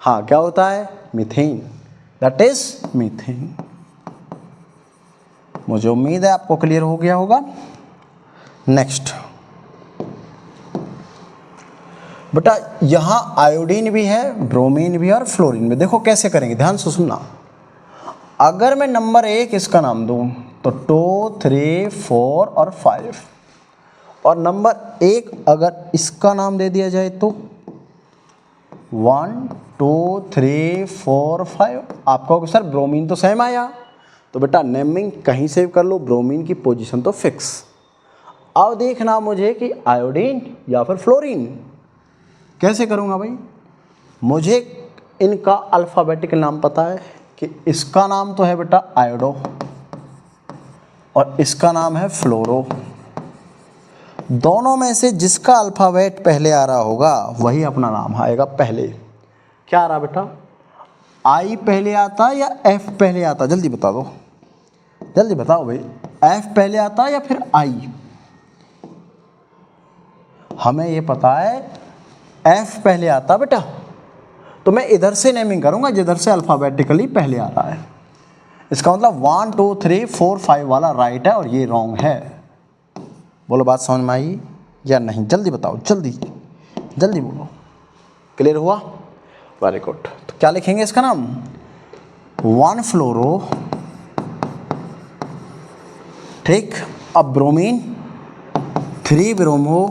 हाँ क्या होता है, मीथेन, दैट इज मीथेन। मुझे उम्मीद है आपको क्लियर हो गया होगा। नेक्स्ट बेटा यहाँ आयोडीन भी है, ब्रोमीन भी है और फ्लोरीन भी। देखो कैसे करेंगे, ध्यान से सुनना। अगर मैं नंबर 1 इसका नाम दूं तो 2 3 4 और 5, और नंबर 1 अगर इसका नाम दे दिया जाए तो 1 2 3 4 5। आप कहोगे सर ब्रोमीन तो सेम आया, तो बेटा नेमिंग कहीं से कर लो, ब्रोमीन की पोजीशन तो फिक्स। अब देखना मुझे कि आयोडीन या फिर फ्लोरीन, कैसे करूँगा भाई, मुझे इनका अल्फ़ाबेटिकल नाम पता है कि इसका नाम तो है बेटा आयोडो और इसका नाम है फ्लोरो। दोनों में से जिसका अल्फ़ाबेट पहले आ रहा होगा वही अपना नाम आएगा पहले। क्या आ रहा बेटा, आई पहले आता या एफ पहले आता, जल्दी बता दो, जल्दी बताओ भाई, एफ पहले आता या फिर आई। हमें ये पता है एफ पहले आता बेटा, तो मैं इधर से नेमिंग करूंगा जिधर से अल्फ़ाबेटिकली पहले आ रहा है। इसका मतलब 1 2 3 4 5 वाला राइट है और ये रॉन्ग है। बोलो बात समझ में आई या नहीं, जल्दी बताओ, जल्दी जल्दी बोलो। क्लियर हुआ, वेरी गुड। तो क्या लिखेंगे इसका नाम, 1 फ्लोरो, ठीक। अब bromine, 3 bromo,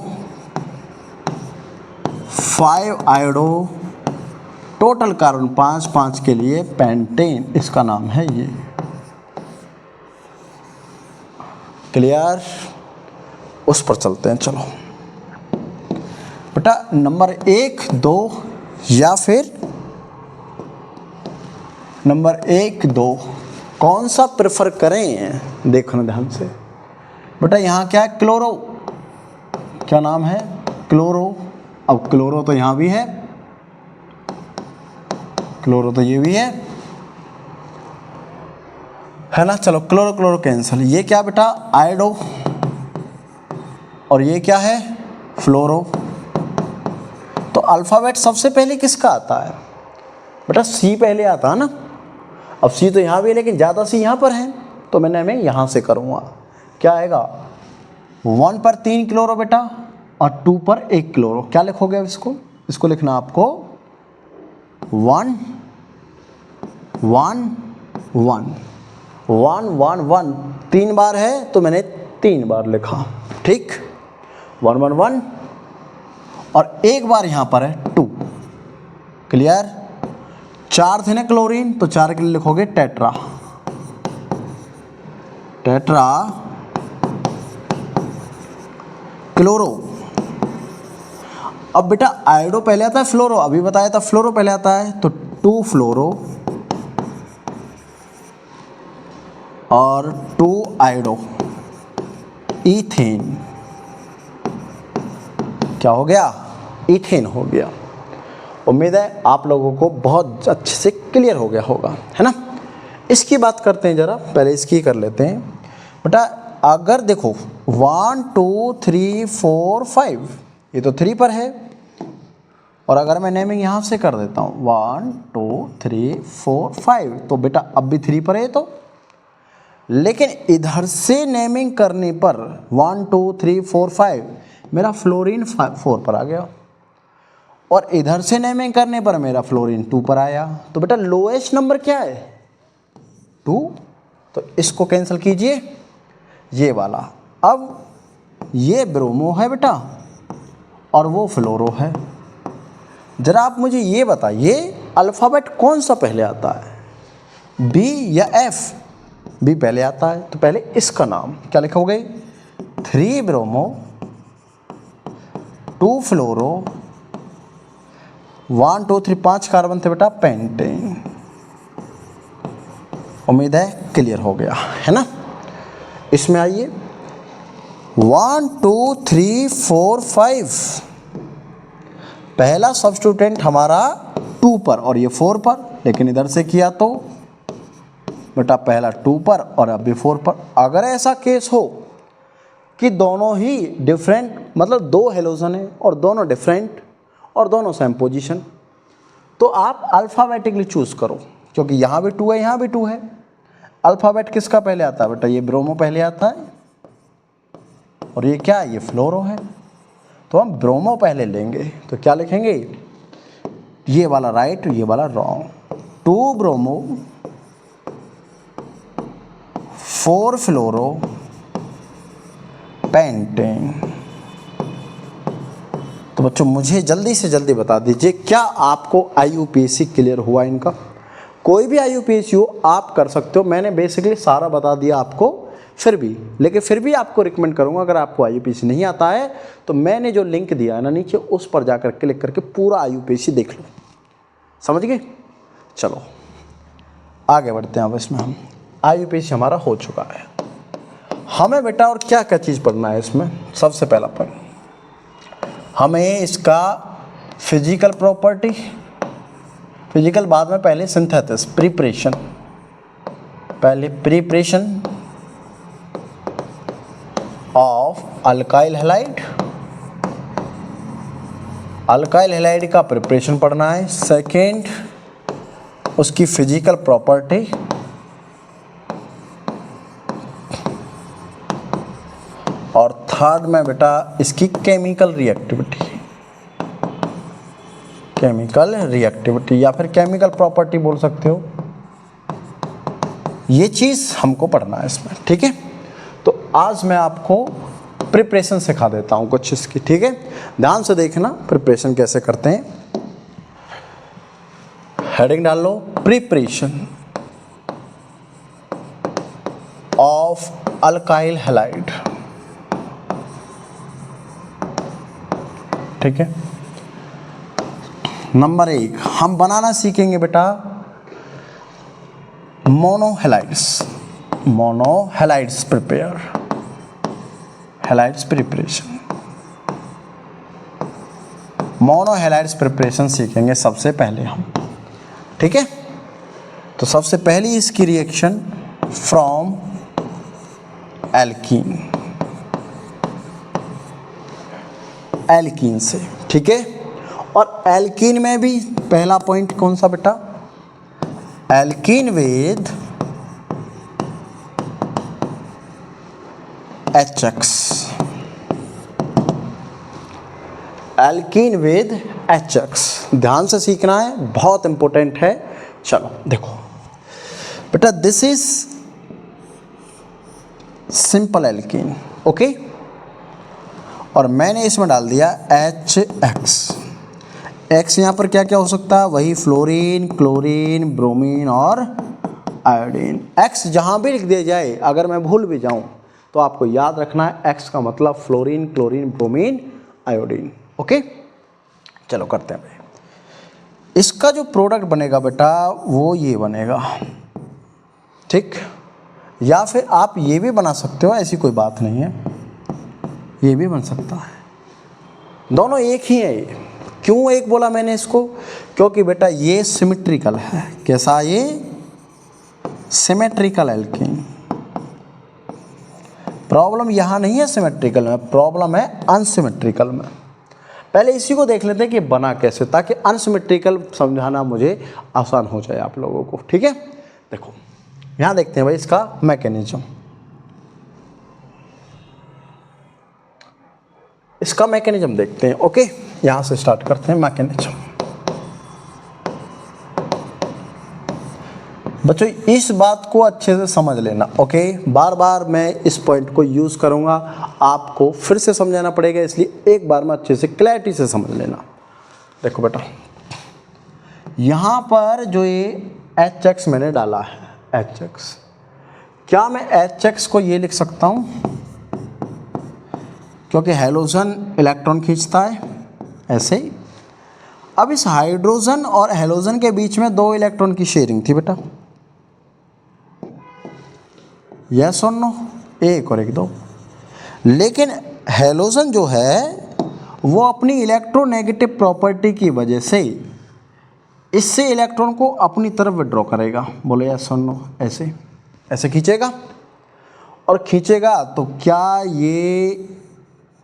5 iodo, total carbon 5 5 के लिए पेंटेन, इसका नाम है ये। क्लियर, उस पर चलते हैं। चलो बेटा नंबर 1 2 या फिर नंबर 1 2 कौन सा प्रेफर करें, देखना ध्यान से बेटा। यहाँ क्या है, क्लोरो, क्या नाम है, क्लोरो। अब क्लोरो तो यहाँ भी है, क्लोरो तो ये भी है ना। चलो क्लोरो क्लोरो कैंसिल। ये क्या बेटा, आयोडो, और ये क्या है, फ्लोरो। तो अल्फ़ाबेट सबसे पहले किसका आता है बेटा, सी पहले आता है ना। अब सी तो यहाँ भी है लेकिन ज़्यादा सी यहाँ पर है, तो मैं यहाँ से करूँगा। क्या आएगा, 1 पर 3 क्लोरो बेटा और 2 पर 1 क्लोरो। क्या लिखोगे अब इसको लिखना आपको 1 1 1 1 1 1 3 बार है तो मैंने 3 बार लिखा, ठीक। 1 1 1 और एक बार यहाँ पर है 2, क्लियर। 4 थे ना क्लोरीन, तो 4 के लिए लिखोगे टेट्रा, टेट्रा क्लोरो। अब बेटा आयोडो पहले आता है, फ्लोरो अभी बताया था, फ्लोरो पहले आता है, तो 2 फ्लोरो और 2 आयोडो, इथेन। क्या हो गया, इथेन हो गया। उम्मीद है आप लोगों को बहुत अच्छे से क्लियर हो गया होगा, है ना। इसकी बात करते हैं जरा, पहले इसकी कर लेते हैं बेटा। अगर देखो 1 2 3 4 5, ये तो 3 पर है, और अगर मैं नेमिंग यहाँ से कर देता हूँ 1 2 3 4 5, तो बेटा अब भी 3 पर है तो। लेकिन इधर से नेमिंग करने पर 1 2 3 4 5 मेरा फ्लोरीन 4 पर आ गया, और इधर से नेमिंग करने पर मेरा फ्लोरीन 2 पर आया। तो बेटा लोएस्ट नंबर क्या है, 2। तो इसको कैंसिल कीजिए, ये वाला। अब ये ब्रोमो है बेटा और वो फ्लोरो है। जरा आप मुझे ये बताइए अल्फ़ाबेट कौन सा पहले आता है, बी या एफ। बी पहले आता है, तो पहले इसका नाम क्या लिखोगे, 3 ब्रोमो 2 फ्लोरो 1 2 3 5 कार्बन थे बेटा, पेंटेन। उम्मीद है क्लियर हो गया, है ना। इसमें आइए 1 2 3 4 5, पहला सब्स्टिट्यूटेंट हमारा 2 पर और ये 4 पर, लेकिन इधर से किया तो बेटा पहला 2 पर और अभी 4 पर। अगर ऐसा केस हो कि दोनों ही डिफरेंट, मतलब 2 हेलोजन है और दोनों डिफरेंट और दोनों सेम पोजीशन, तो आप अल्फ़ाबेटिकली चूज़ करो, क्योंकि यहाँ भी 2 है यहाँ भी 2 है। अल्फ़ाबेट किसका पहले आता है बेटा, ये ब्रोमो पहले आता है, और ये क्या है, ये फ्लोरो है। तो हम ब्रोमो पहले लेंगे, तो क्या लिखेंगे, ये वाला राइट ये वाला रॉन्ग। 2 ब्रोमो 4 फ्लोरो पेंटेन। तो बच्चों मुझे जल्दी से जल्दी बता दीजिए, क्या आपको IUPAC क्लियर हुआ इनका। कोई भी IUPAC हो आप कर सकते हो, मैंने बेसिकली सारा बता दिया आपको, फिर भी आपको रिकमेंड करूंगा, अगर आपको IUPAC नहीं आता है तो मैंने जो लिंक दिया है ना नीचे, उस पर जाकर क्लिक करके पूरा IUPAC देख लो, समझ गए। चलो आगे बढ़ते हैं। अब इसमें हम IUPAC हमारा हो चुका है। हमें बेटा और क्या क्या चीज़ पढ़ना है इसमें, सबसे पहला पढ़ हमें इसका फिजिकल प्रॉपर्टी, फिजिकल बाद में, पहले सिंथेसिस प्रिपरेशन, पहले preparation of alkyl halide, alkyl halide का प्रिपरेशन पढ़ना है। सेकेंड उसकी फिजिकल प्रॉपर्टी, और थर्ड में बेटा इसकी केमिकल रिएक्टिविटी, केमिकल रिएक्टिविटी या फिर केमिकल प्रॉपर्टी बोल सकते हो। ये चीज़ हमको पढ़ना है इसमें, ठीक है। तो आज मैं आपको प्रिपरेशन सिखा देता हूँ कुछ इसकी, ठीक है। ध्यान से देखना प्रिपरेशन कैसे करते हैं। हेडिंग डाल लो, प्रिपरेशन ऑफ अल्काइल हैलाइड, ठीक है। नंबर 1 हम बनाना सीखेंगे बेटा मोनोहैलाइड्स प्रिपेयर, हैलाइड्स प्रिपरेशन, मोनोहैलाइड्स प्रिपरेशन सीखेंगे सबसे पहले हम, ठीक है। तो सबसे पहली इसकी रिएक्शन फ्रॉम एल्कीन, एल्कीन से, ठीक है। और एल्कीन में भी पहला पॉइंट कौन सा बेटा, alkene with HX, alkene with HX, ध्यान से सीखना है, बहुत इंपॉर्टेंट है। चलो देखो बेटा, this is simple alkene, okay, और मैंने इसमें डाल दिया HX। X यहाँ पर क्या क्या हो सकता है, वही फ्लोरीन, क्लोरीन, ब्रोमीन और आयोडीन। X जहाँ भी लिख दिया जाए, अगर मैं भूल भी जाऊँ तो आपको याद रखना है X का मतलब fluorine, chlorine, bromine, iodine, okay. चलो करते हैं भाई, इसका जो प्रोडक्ट बनेगा बेटा वो ये बनेगा, ठीक। या फिर आप ये भी बना सकते हो, ऐसी कोई बात नहीं है, ये भी बन सकता है, दोनों एक ही है। ये क्यों एक बोला मैंने इसको, क्योंकि बेटा ये सिमेट्रिकल है। कैसा, ये सिमेट्रिकल एल्कीन। प्रॉब्लम यहाँ नहीं है सिमेट्रिकल में, प्रॉब्लम है अनसिमेट्रिकल में। पहले इसी को देख लेते हैं कि बना कैसे, ताकि अनसिमेट्रिकल समझाना मुझे आसान हो जाए आप लोगों को, ठीक है। देखो यहाँ देखते हैं भाई इसका मैकेनिज्म, इसका मैकेनिज्म देखते हैं, ओके। यहाँ से स्टार्ट करते हैं मैकेनिज्म। बच्चों इस बात को अच्छे से समझ लेना, ओके। बार बार मैं इस पॉइंट को यूज़ करूँगा, आपको फिर से समझाना पड़ेगा, इसलिए एक बार में अच्छे से क्लैरिटी से समझ लेना। देखो बेटा, यहाँ पर जो ये HX मैंने डाला है, HX, क्या मैं HX को ये लिख सकता हूँ, क्योंकि हैलोजन इलेक्ट्रॉन खींचता है, ऐसे ही। अब इस हाइड्रोजन और हैलोजन के बीच में 2 इलेक्ट्रॉन की शेयरिंग थी बेटा, यस और नो, एक और एक 2। लेकिन हैलोजन जो है वो अपनी इलेक्ट्रोनेगेटिव प्रॉपर्टी की वजह से इससे इलेक्ट्रॉन को अपनी तरफ विड्रॉ करेगा, बोले यस और नो, ऐसे ऐसे खींचेगा। और खींचेगा तो क्या ये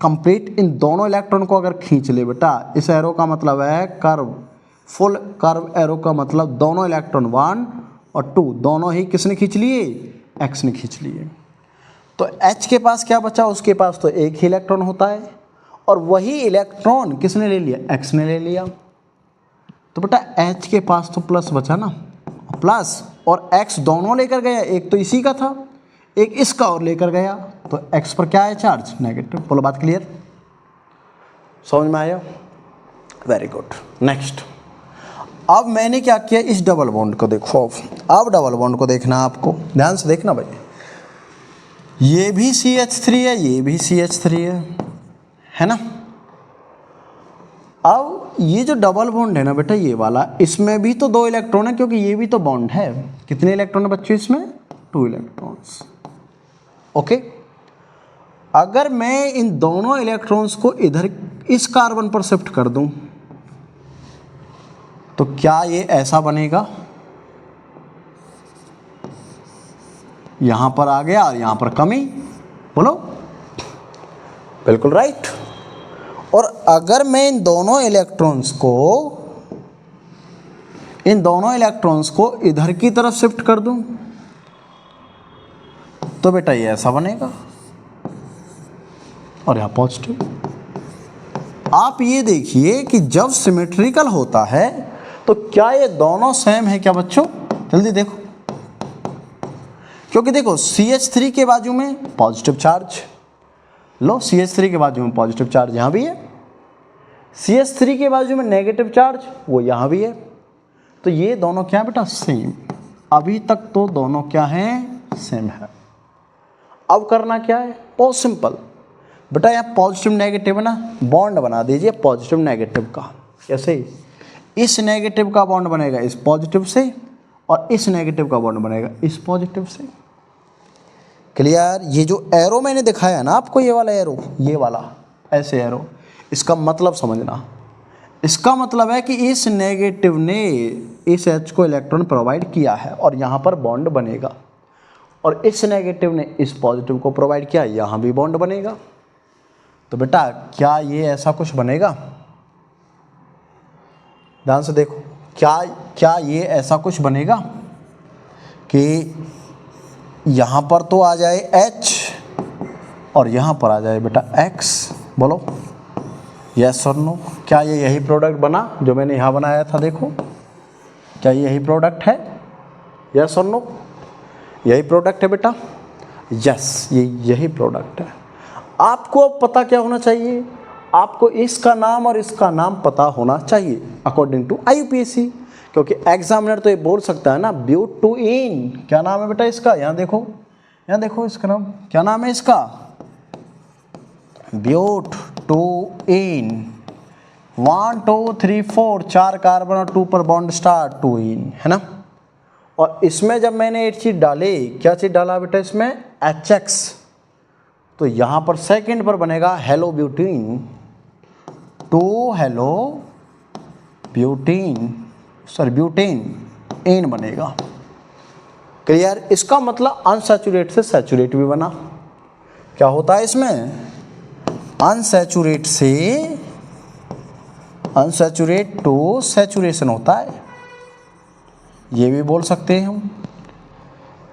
कंप्लीट इन दोनों इलेक्ट्रॉन को अगर खींच ले बेटा, इस एरो का मतलब है कर्व, फुल कर्व एरो का मतलब दोनों इलेक्ट्रॉन 1 और 2 दोनों ही किसने खींच लिए, X ने खींच लिए। तो H के पास क्या बचा, उसके पास तो एक ही इलेक्ट्रॉन होता है, और वही इलेक्ट्रॉन किसने ले लिया, X ने ले लिया। तो बेटा H के पास तो प्लस बचा ना, प्लस और X दोनों लेकर गया, एक तो इसी का था, एक इसका और लेकर गया, तो X पर क्या है चार्ज, नेगेटिव। बोलो बात क्लियर, समझ में आया, वेरी गुड। नेक्स्ट, अब मैंने क्या किया, इस डबल बॉन्ड को देखो, अब डबल बॉन्ड को देखना आपको, ध्यान से देखना भाई, ये भी CH3 है, ये भी CH3 है ना। अब ये जो डबल बॉन्ड है ना बेटा, ये वाला, इसमें भी तो 2 इलेक्ट्रॉन है, क्योंकि ये भी तो बॉन्ड है। कितने इलेक्ट्रॉन है बच्चों इसमें, 2 इलेक्ट्रॉन्स, ओके। अगर मैं इन दोनों इलेक्ट्रॉन्स को इधर इस कार्बन पर शिफ्ट कर दूं, तो क्या ये ऐसा बनेगा, यहां पर आ गया और यहां पर कमी, बोलो बिल्कुल राइट। और अगर मैं इन दोनों इलेक्ट्रॉन्स को इधर की तरफ शिफ्ट कर दूं, तो बेटा ये ऐसा बनेगा, और यहां पॉजिटिव। आप ये देखिए कि जब सिमेट्रिकल होता है तो क्या ये दोनों सेम है क्या बच्चों, जल्दी देखो, क्योंकि देखो CH3 के बाजू में पॉजिटिव चार्ज, लो CH3 के बाजू में पॉजिटिव चार्ज यहाँ भी है, CH3 के बाजू में नेगेटिव चार्ज वो यहाँ भी है, तो ये दोनों क्या है बेटा, सेम। अभी तक तो दोनों क्या हैं, सेम है। अब करना क्या है, बहुत सिंपल बेटा, यहाँ पॉजिटिव नेगेटिव है ना, बॉन्ड बना दीजिए पॉजिटिव नेगेटिव का, कैसे, इस नेगेटिव का बॉन्ड बनेगा इस पॉजिटिव से, और इस नेगेटिव का बॉन्ड बनेगा इस पॉजिटिव से। क्लियर? ये जो एरो मैंने दिखाया ना आपको, ये वाला एरो, ये वाला ऐसे एरो, इसका मतलब समझना। इसका मतलब है कि इस नेगेटिव ने इस H को इलेक्ट्रॉन प्रोवाइड किया है और यहाँ पर बॉन्ड बनेगा, और इस नेगेटिव ने इस पॉजिटिव को प्रोवाइड किया, यहाँ भी बॉन्ड बनेगा। तो बेटा क्या ये ऐसा कुछ बनेगा? ध्यान से देखो, क्या ये ऐसा कुछ बनेगा कि यहाँ पर तो आ जाए H और यहाँ पर आ जाए बेटा X? बोलो यस और नो। क्या ये यही प्रोडक्ट बना जो मैंने यहाँ बनाया था? देखो क्या ये यही प्रोडक्ट है? यस और नो? यही प्रोडक्ट है बेटा। यस, ये यही प्रोडक्ट है। आपको अब पता क्या होना चाहिए? आपको इसका नाम और इसका नाम पता होना चाहिए अकॉर्डिंग टू IUPAC, क्योंकि एग्जामिनर तो ये बोल सकता है ना ब्यूटेन। क्या नाम है बेटा इसका? यहाँ देखो, यहाँ देखो, इसका नाम क्या नाम है इसका? ब्यूटेन। 1 2 3 4 4 कार्बन और 2 पर बॉन्ड स्टार्ट, 2 इन, है ना। और इसमें जब मैंने एक चीज डाली, क्या चीज डाला बेटा इसमें? HX, तो यहां पर सेकंड पर बनेगा halo butene, 2 halo butene, sorry butane, n बनेगा। क्लियर? इसका मतलब अनसैचुरेट से सैचुरेट भी बना। क्या होता है इसमें? अनसैचुरेट से अनसैचुरेट टू सैचुरेशन होता है, ये भी बोल सकते हैं हम।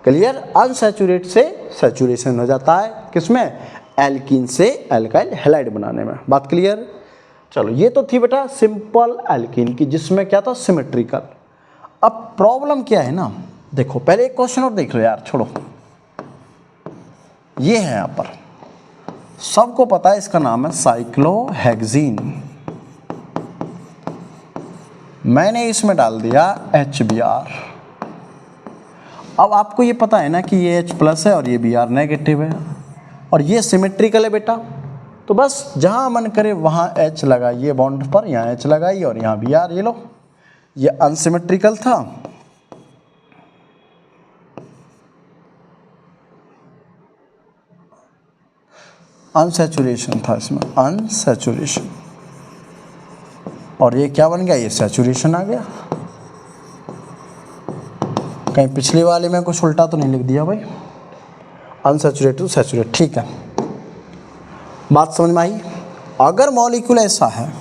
क्लियर? अनसैचुरेट से सैचुरेशन हो जाता है किसमें? एल्कीन से एल्काइल हैलाइड बनाने में। बात क्लियर? चलो ये तो थी बेटा सिंपल एल्कीन की, जिसमें क्या था? सिमेट्रिकल। अब प्रॉब्लम क्या है ना, देखो पहले एक क्वेश्चन और देख लो यार, छोड़ो ये है यहाँ पर, सबको पता है इसका नाम है साइक्लोहेक्सीन। मैंने इसमें डाल दिया HBr। अब आपको ये पता है ना कि ये H प्लस है और ये Br नेगेटिव है, और ये सिमेट्रिकल है बेटा। तो बस जहाँ मन करे वहाँ H लगाइए बॉन्ड पर, यहाँ H लगाइए और यहाँ Br। ये लो, ये अनसिमेट्रिकल था, अनसैचुरेशन था इसमें, अनसैचुरेशन, और ये क्या बन गया? ये सैचुरेशन आ गया। कहीं पिछली वाले में कुछ उल्टा तो नहीं लिख दिया भाई? अनसैचुरेट टू सैचुरेट, ठीक है। बात समझ में आई? अगर मॉलिक्यूल ऐसा है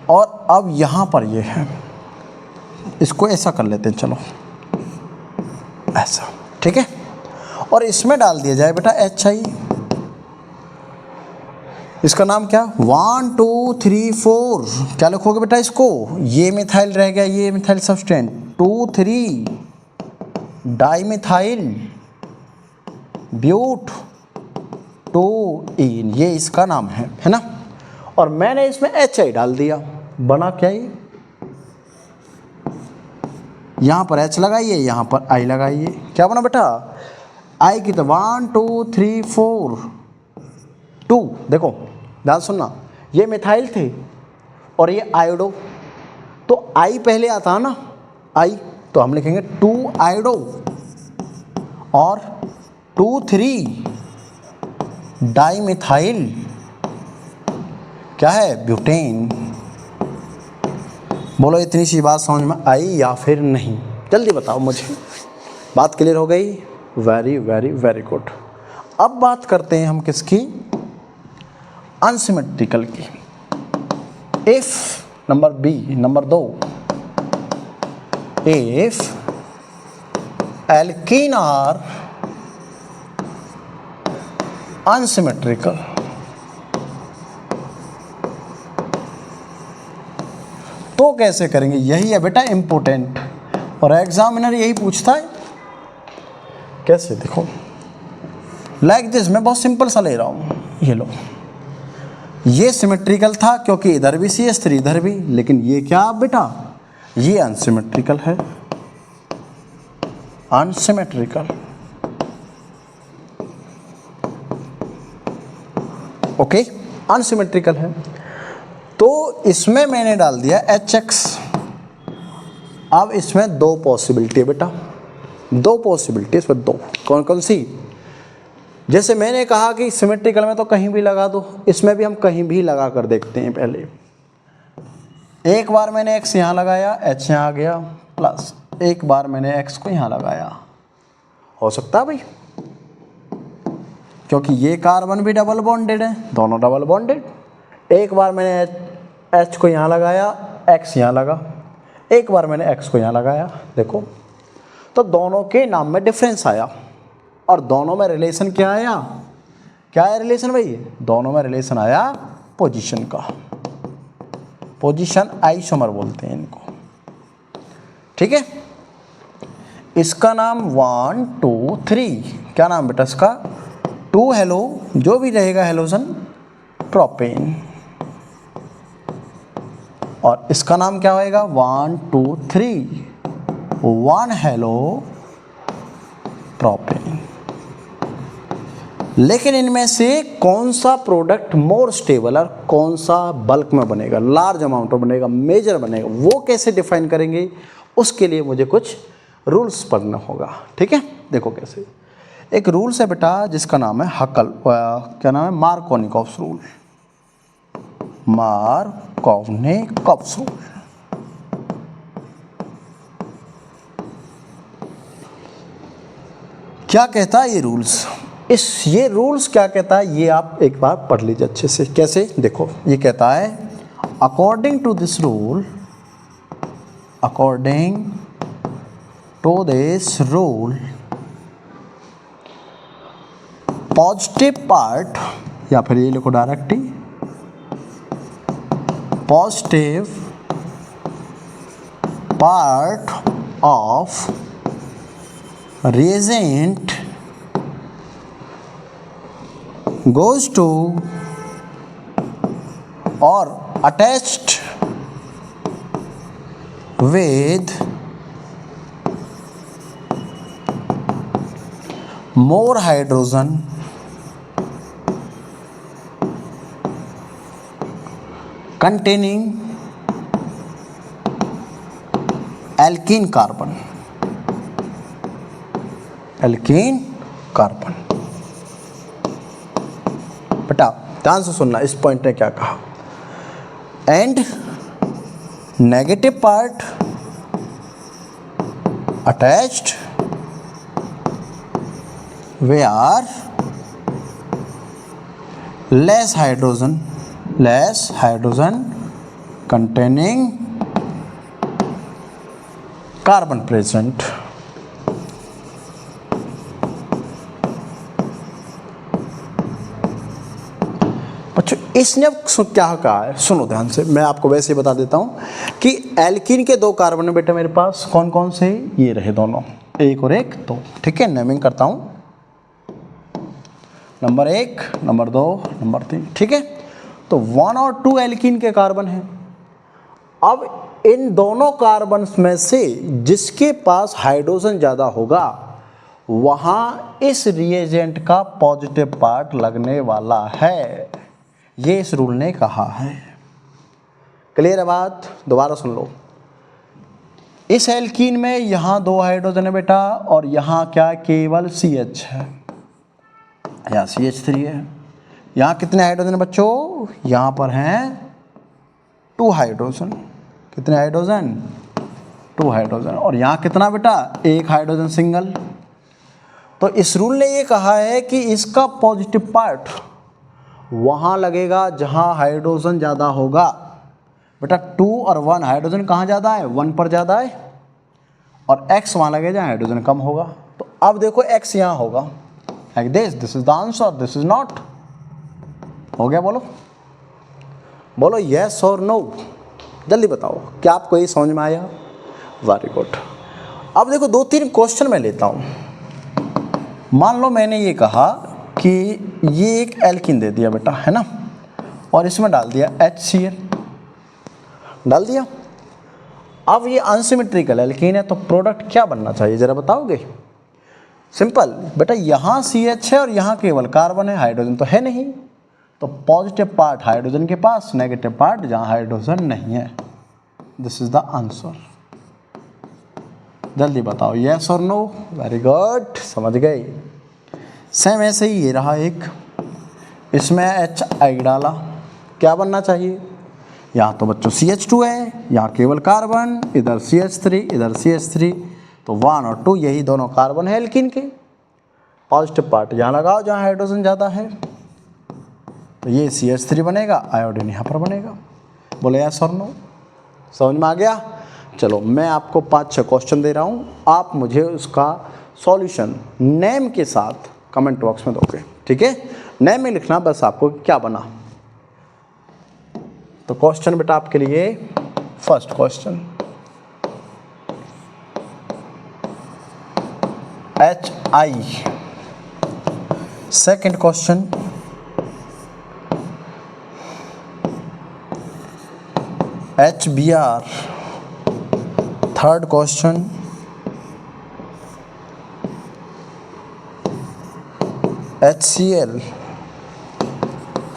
और अब यहाँ पर ये है, इसको ऐसा कर लेते हैं, चलो ऐसा, ठीक है। और इसमें डाल दिया जाए बेटा HI। इसका नाम क्या? 1 2 3 4, क्या लिखोगे बेटा इसको? ये मिथाइल रह गया, ये मिथाइल सब्सटेंट, 2 3 डाइमिथाइल ब्यूट 2 इन, ये इसका नाम है ना। और मैंने इसमें HI डाल दिया, बना क्या? ये यहाँ पर H लगाइए, यहाँ पर I लगाइए, क्या बना बेटा? I की तो 1 2 3 4 2, देखो ध्यान सुनना, ये मिथाइल थे और ये आयोडो, तो I पहले आता है ना, I, तो हम लिखेंगे 2 आयोडो और 2 3 डाइमिथाइल, क्या है? ब्यूटेन। बोलो इतनी सी बात समझ में आई या फिर नहीं? जल्दी बताओ मुझे। बात क्लियर हो गई? Very very very good. अब बात करते हैं हम किसकी? अनसिमेट्रिकल की। If number b, number 2, if alkene are unsymmetrical, तो कैसे करेंगे? यही है बेटा इम्पोर्टेंट, और एग्जामिनर यही पूछता है। कैसे? देखो लाइक दिस, मैं बहुत सिंपल सा ले रहा हूं, ये लो, ये सिमेट्रिकल था क्योंकि इधर भी CH3 इधर भी, लेकिन ये क्या बेटा? ये अनसिमेट्रिकल है, अनसिमेट्रिकल। ओके, अनसिमेट्रिकल है, तो इसमें मैंने डाल दिया HX। अब इसमें दो पॉसिबिलिटी है बेटा, दो पॉसिबिलिटी इसमें, दो। कौन कौन सी? जैसे मैंने कहा कि सिमेट्रिकल में तो कहीं भी लगा दो, इसमें भी हम कहीं भी लगा कर देखते हैं। पहले एक बार मैंने x यहाँ लगाया, h यहाँ आ गया, प्लस एक बार मैंने x को यहाँ लगाया। हो सकता है भाई, क्योंकि ये कार्बन भी डबल बॉन्डेड है, दोनों डबल बॉन्डेड। एक बार मैंने H को यहाँ लगाया, X यहाँ लगा, एक बार मैंने X को यहाँ लगाया। देखो तो दोनों के नाम में डिफरेंस आया और दोनों में रिलेशन क्या आया? क्या है रिलेशन भाई? दोनों में रिलेशन आया पोजीशन का। पोजीशन आइसोमर बोलते हैं इनको, ठीक है। इसका नाम 1 2 3, क्या नाम बेटा इसका? 2 हेलो, जो भी रहेगा हेलोजन, प्रोपेन। और इसका नाम क्या होएगा? 1 2 3, 1 हेलो प्रोपेन। लेकिन इनमें से कौन सा प्रोडक्ट मोर स्टेबल और कौन सा बल्क में बनेगा, लार्ज अमाउंट में बनेगा, मेजर बनेगा, वो कैसे डिफाइन करेंगे? उसके लिए मुझे कुछ रूल्स पढ़ना होगा, ठीक है। देखो कैसे। एक रूल्स है बेटा जिसका नाम है हकल, क्या नाम है? Markovnikov's rule. Markovnikov's rule. क्या कहता है ये रूल्स? ये रूल्स क्या कहता है ये आप एक बार पढ़ लीजिए अच्छे से। कैसे? देखो ये कहता है according to this rule, according to this rule, positive part, या फिर ये लिखो directly, positive part of reagent goes to or attached with more hydrogen containing alkene carbon, alkene carbon. बेटा ध्यान से सुनना, इस पॉइंट ने क्या कहा? And negative part attached they are less hydrogen containing carbon present. इसने अब क्या कहा है? सुनो ध्यान से, मैं आपको वैसे ही बता देता हूं कि एल्कीन के दो कार्बन है बेटा मेरे पास। कौन कौन से? ये रहे दोनों, एक और एक, दो, ठीक है। नेमिंग करता हूं, नंबर 1, नंबर 2, नंबर 3, ठीक है। तो 1 और 2 एल्कीन के कार्बन हैं। अब इन दोनों कार्बन में से जिसके पास हाइड्रोजन ज़्यादा होगा वहाँ इस रिएजेंट का पॉजिटिव पार्ट लगने वाला है, ये इस रूल ने कहा है। क्लियर है बात? दोबारा सुन लो। इस एल्कीन में यहाँ 2 हाइड्रोजन है बेटा और यहाँ क्या? केवल CH है, यहाँ CH3 है। यहाँ कितने हाइड्रोजन है बच्चों? यहाँ पर हैं 2 हाइड्रोजन। कितने हाइड्रोजन? 2 हाइड्रोजन। और यहाँ कितना बेटा? 1 हाइड्रोजन सिंगल। तो इस रूल ने ये कहा है कि इसका पॉजिटिव पार्ट वहाँ लगेगा जहाँ हाइड्रोजन ज़्यादा होगा। बेटा 2 और 1 हाइड्रोजन कहाँ ज़्यादा है? 1 पर ज़्यादा है। और x वहाँ लगे जहाँ हाइड्रोजन कम होगा। तो अब देखो x यहाँ होगा, like this is the answer, this is not. हो गया? बोलो बोलो यस और नो, जल्दी बताओ। क्या आपको ये समझ में आया? Very good. अब देखो 2-3 क्वेश्चन मैं लेता हूँ। मान लो मैंने ये कहा कि ये एक एल्कीन दे दिया बेटा, है ना, और इसमें डाल दिया HCl, डाल दिया। अब ये अनसिमेट्रिकल एल्कीन है तो प्रोडक्ट क्या बनना चाहिए जरा बताओगे? सिंपल बेटा, यहाँ CH है और यहाँ केवल कार्बन है, हाइड्रोजन तो है नहीं। तो पॉजिटिव पार्ट हाइड्रोजन के पास, नेगेटिव पार्ट जहाँ हाइड्रोजन नहीं है। This is the answer. जल्दी बताओ, यस और नो। वेरी गुड, समझ गए। सेम ऐसे ही ये रहा एक, इसमें HI डाला, क्या बनना चाहिए? यहाँ तो बच्चों CH2 है, यहाँ केवल कार्बन, इधर CH3, इधर CH3, तो 1 और 2 यही दोनों कार्बन है एल्कीन के। पॉजिटिव पार्ट यहाँ लगाओ जहाँ हाइड्रोजन ज़्यादा है, तो ये CH3 बनेगा, आयोडीन यहाँ पर बनेगा। बोले यस और नो, समझ में आ गया? चलो मैं आपको 5-6 क्वेश्चन दे रहा हूँ, आप मुझे उसका सॉल्यूशन नेम के साथ कमेंट बॉक्स में दोगे, ठीक है? नेम में लिखना बस आपको क्या बना। तो क्वेश्चन बेटा आपके लिए, first question HI, second question HBr, third question HCl,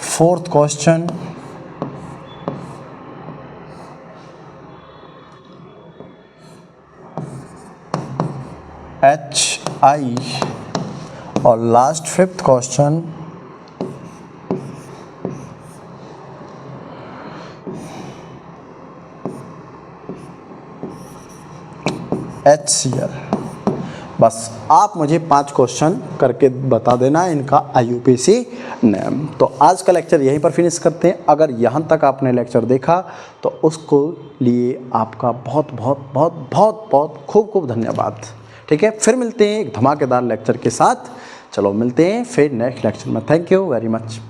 fourth question HI, और लास्ट फिफ्थ क्वेश्चन HCl। बस आप मुझे 5 क्वेश्चन करके बता देना इनका IUPAC नेम। तो आज का लेक्चर यहीं पर फिनिश करते हैं। अगर यहाँ तक आपने लेक्चर देखा तो उसको लिए आपका बहुत बहुत बहुत बहुत बहुत खूब खूब धन्यवाद। ठीक है, फिर मिलते हैं एक धमाकेदार लेक्चर के साथ। चलो मिलते हैं फिर नेक्स्ट लेक्चर में। Thank you very much.